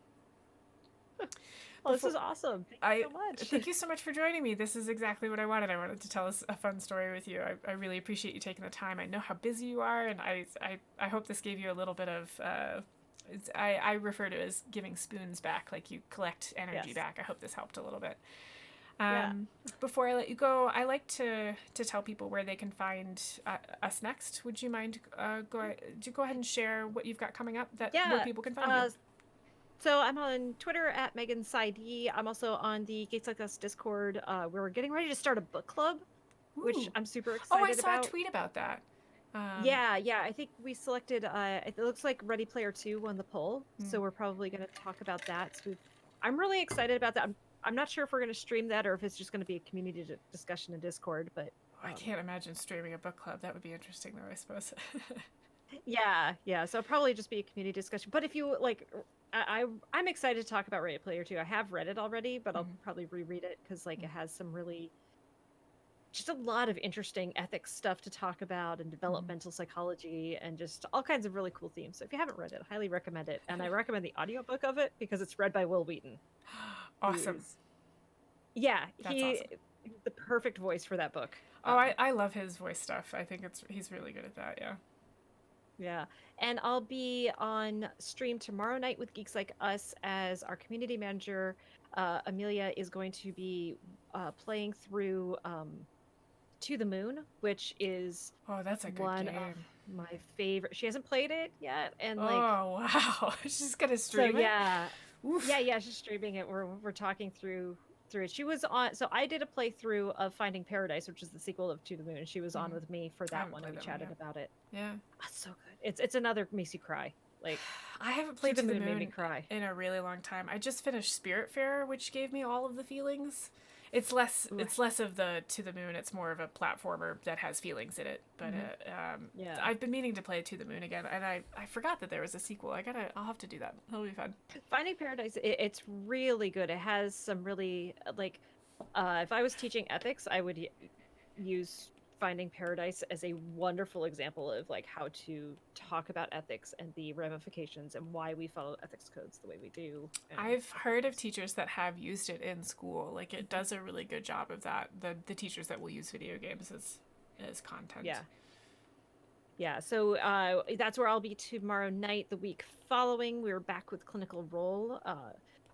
Well, this is awesome. Thank you so much. Thank you so much for joining me. This is exactly what I wanted. I wanted to tell us a fun story with you. I really appreciate you taking the time. I know how busy you are, and I hope this gave you a little bit of, I refer to it as giving spoons back, like you collect energy back. I hope this helped a little bit. Before I let you go, I like to tell people where they can find us next. Would you mind go ahead and share what you've got coming up where people can find you? So I'm on Twitter at Megan Sidey. I'm also on the Gates Like Us Discord. We're getting ready to start a book club, which I'm super excited about. Oh, I saw a tweet about that. Yeah. I think we selected. It looks like Ready Player 2 won the poll, so we're probably going to talk about that. So I'm really excited about that. I'm not sure if we're going to stream that or if it's just going to be a community discussion in Discord. But I can't imagine streaming a book club. That would be interesting, though, I suppose. Yeah. So it'll probably just be a community discussion. But if you like, I'm excited to talk about Ready Player 2. I have read it already, but I'll probably reread it because like it has some really, just a lot of interesting ethics stuff to talk about and developmental psychology and just all kinds of really cool themes. So if you haven't read it, I highly recommend it. And I recommend the audiobook of it because it's read by Will Wheaton. Awesome. He's the perfect voice for that book. Oh, I love his voice stuff. I think he's really good at that. Yeah. Yeah. And I'll be on stream tomorrow night with Geeks Like Us as our community manager. Amelia is going to be playing through To the Moon, which is that's a good one game. Of my favorite. She hasn't played it yet, and wow, she's gonna stream it. Yeah, she's streaming it. We're talking through it. She was on. So I did a playthrough of Finding Paradise, which is the sequel of To the Moon, and she was on with me for that one, and we chatted about it. Yeah, that's so good. It's another makes you cry. Like I haven't played To the Moon made me cry in a really long time. I just finished Spiritfarer, which gave me all of the feelings. It's less of the To the Moon. It's more of a platformer that has feelings in it. But I've been meaning to play To the Moon again, and I forgot that there was a sequel. I'll have to do that. It'll be fun. Finding Paradise, it's really good. It has some really like, if I was teaching ethics, I would use Finding Paradise as a wonderful example of like how to talk about ethics and the ramifications and why we follow ethics codes the way we do. I've heard of teachers that have used it in school. Like it does a really good job of that. The teachers that will use video games as content. Yeah. So that's where I'll be tomorrow night. The week following, we're back with Clinical Role.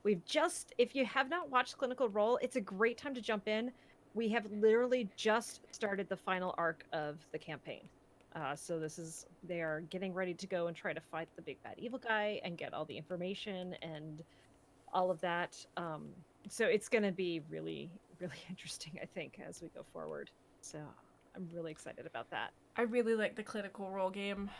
If you have not watched Clinical Role, it's a great time to jump in. We have literally just started the final arc of the campaign. So they are getting ready to go and try to fight the big bad evil guy and get all the information and all of that. So it's going to be really, really interesting, I think, as we go forward. So I'm really excited about that. I really like the Clinical Role game.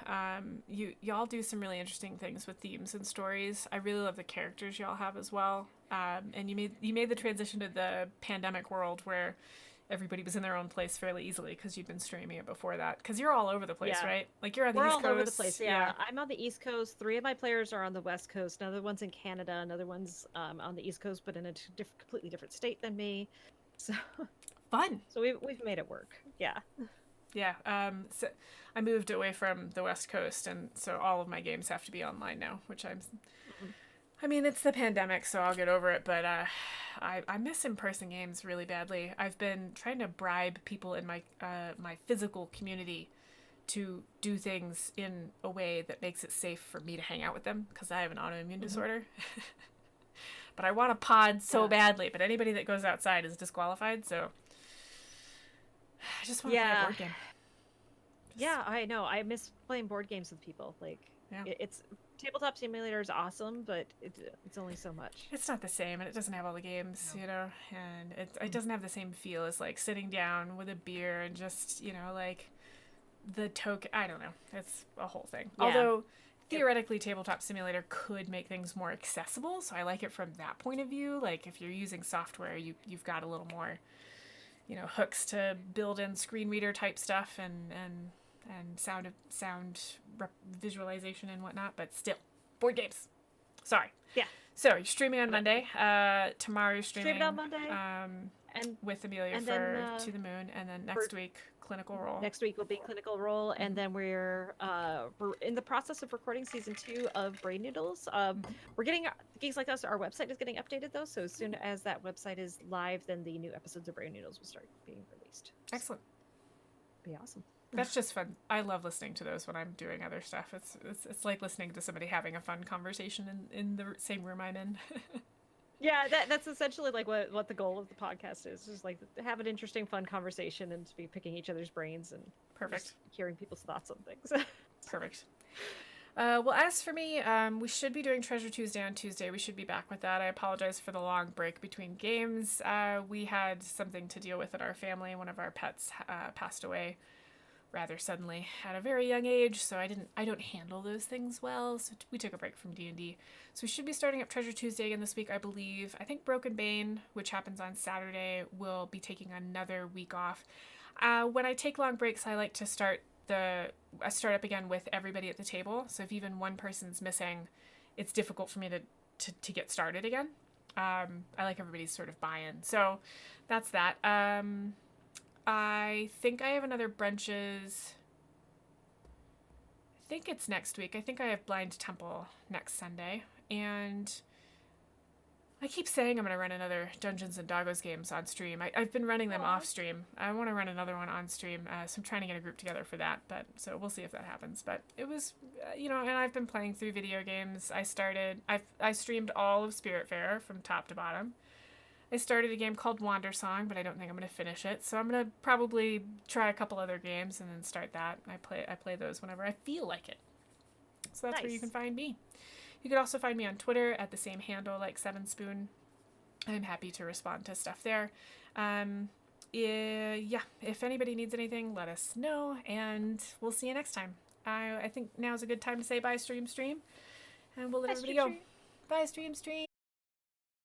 Y'all do some really interesting things with themes and stories. I really love the characters y'all have as well. And you made the transition to the pandemic world where everybody was in their own place fairly easily because you'd been streaming it before that. Because you're all over the place, Yeah. right? Like you're on the We're East all Coast. over the place. Yeah. I'm on the East Coast. 3 of my players are on the West Coast. Another one's in Canada. Another one's on the East Coast, but in a completely different state than me. So fun. So we've made it work. Yeah. Yeah. So I moved away from the West Coast, and so all of my games have to be online now, which I mean, it's the pandemic, so I'll get over it, but I miss in-person games really badly. I've been trying to bribe people in my my physical community to do things in a way that makes it safe for me to hang out with them, because I have an autoimmune disorder. But I want a pod so badly, but anybody that goes outside is disqualified, so I just want to play a board game. Yeah, I know. I miss playing board games with people. Like, it's Tabletop Simulator is awesome, but it's only so much. It's not the same, and it doesn't have all the games, you know, and it doesn't have the same feel as like sitting down with a beer and just, you know, like the token. I don't know. It's a whole thing. Yeah. Although theoretically, Tabletop Simulator could make things more accessible, so I like it from that point of view. Like if you're using software, you've got a little more, you know, hooks to build in screen reader type stuff and sound visualization and whatnot, but still, board games. Sorry. Yeah. So you're streaming on Monday. Tomorrow you're streaming on Monday. And with Amelia for To the Moon, and then next week Clinical Role. Next week will be Clinical Role, and then we're in the process of recording season 2 of Brain Noodles. We're getting Geeks Like Us. Our website is getting updated though, so as soon as that website is live, then the new episodes of Brain Noodles will start being released. Excellent. Be awesome. That's just fun. I love listening to those when I'm doing other stuff. It's like listening to somebody having a fun conversation in the same room I'm in. Yeah, that's essentially like what the goal of the podcast is. Just like have an interesting, fun conversation and to be picking each other's brains and hearing people's thoughts on things. Perfect. Well, as for me, we should be doing Treasure Tuesday on Tuesday. We should be back with that. I apologize for the long break between games. We had something to deal with in our family. One of our pets passed away rather suddenly at a very young age, so I don't handle those things well, so we took a break from D&D. So we should be starting up Treasure Tuesday again this week, I believe. I think Broken Bane, which happens on Saturday, will be taking another week off. When I take long breaks, I like to start up again with everybody at the table, so if even one person's missing, it's difficult for me to get started again. I like everybody's sort of buy-in, so that's that. I think I have another brunches. I think it's next week. I think I have Blind Temple next Sunday. And I keep saying I'm going to run another Dungeons and Doggos games on stream. I've been running them off stream. I want to run another one on stream. So I'm trying to get a group together for that. So we'll see if that happens. But it was, you know, and I've been playing through video games. I streamed all of Spiritfarer from top to bottom. I started a game called Wander Song, but I don't think I'm going to finish it. So I'm going to probably try a couple other games and then start that. I play those whenever I feel like it. So that's where you can find me. You can also find me on Twitter at the same handle, like 7spoon. I'm happy to respond to stuff there. If anybody needs anything, let us know, and we'll see you next time. I think now's a good time to say bye, stream, and we'll let everybody go. Bye, stream.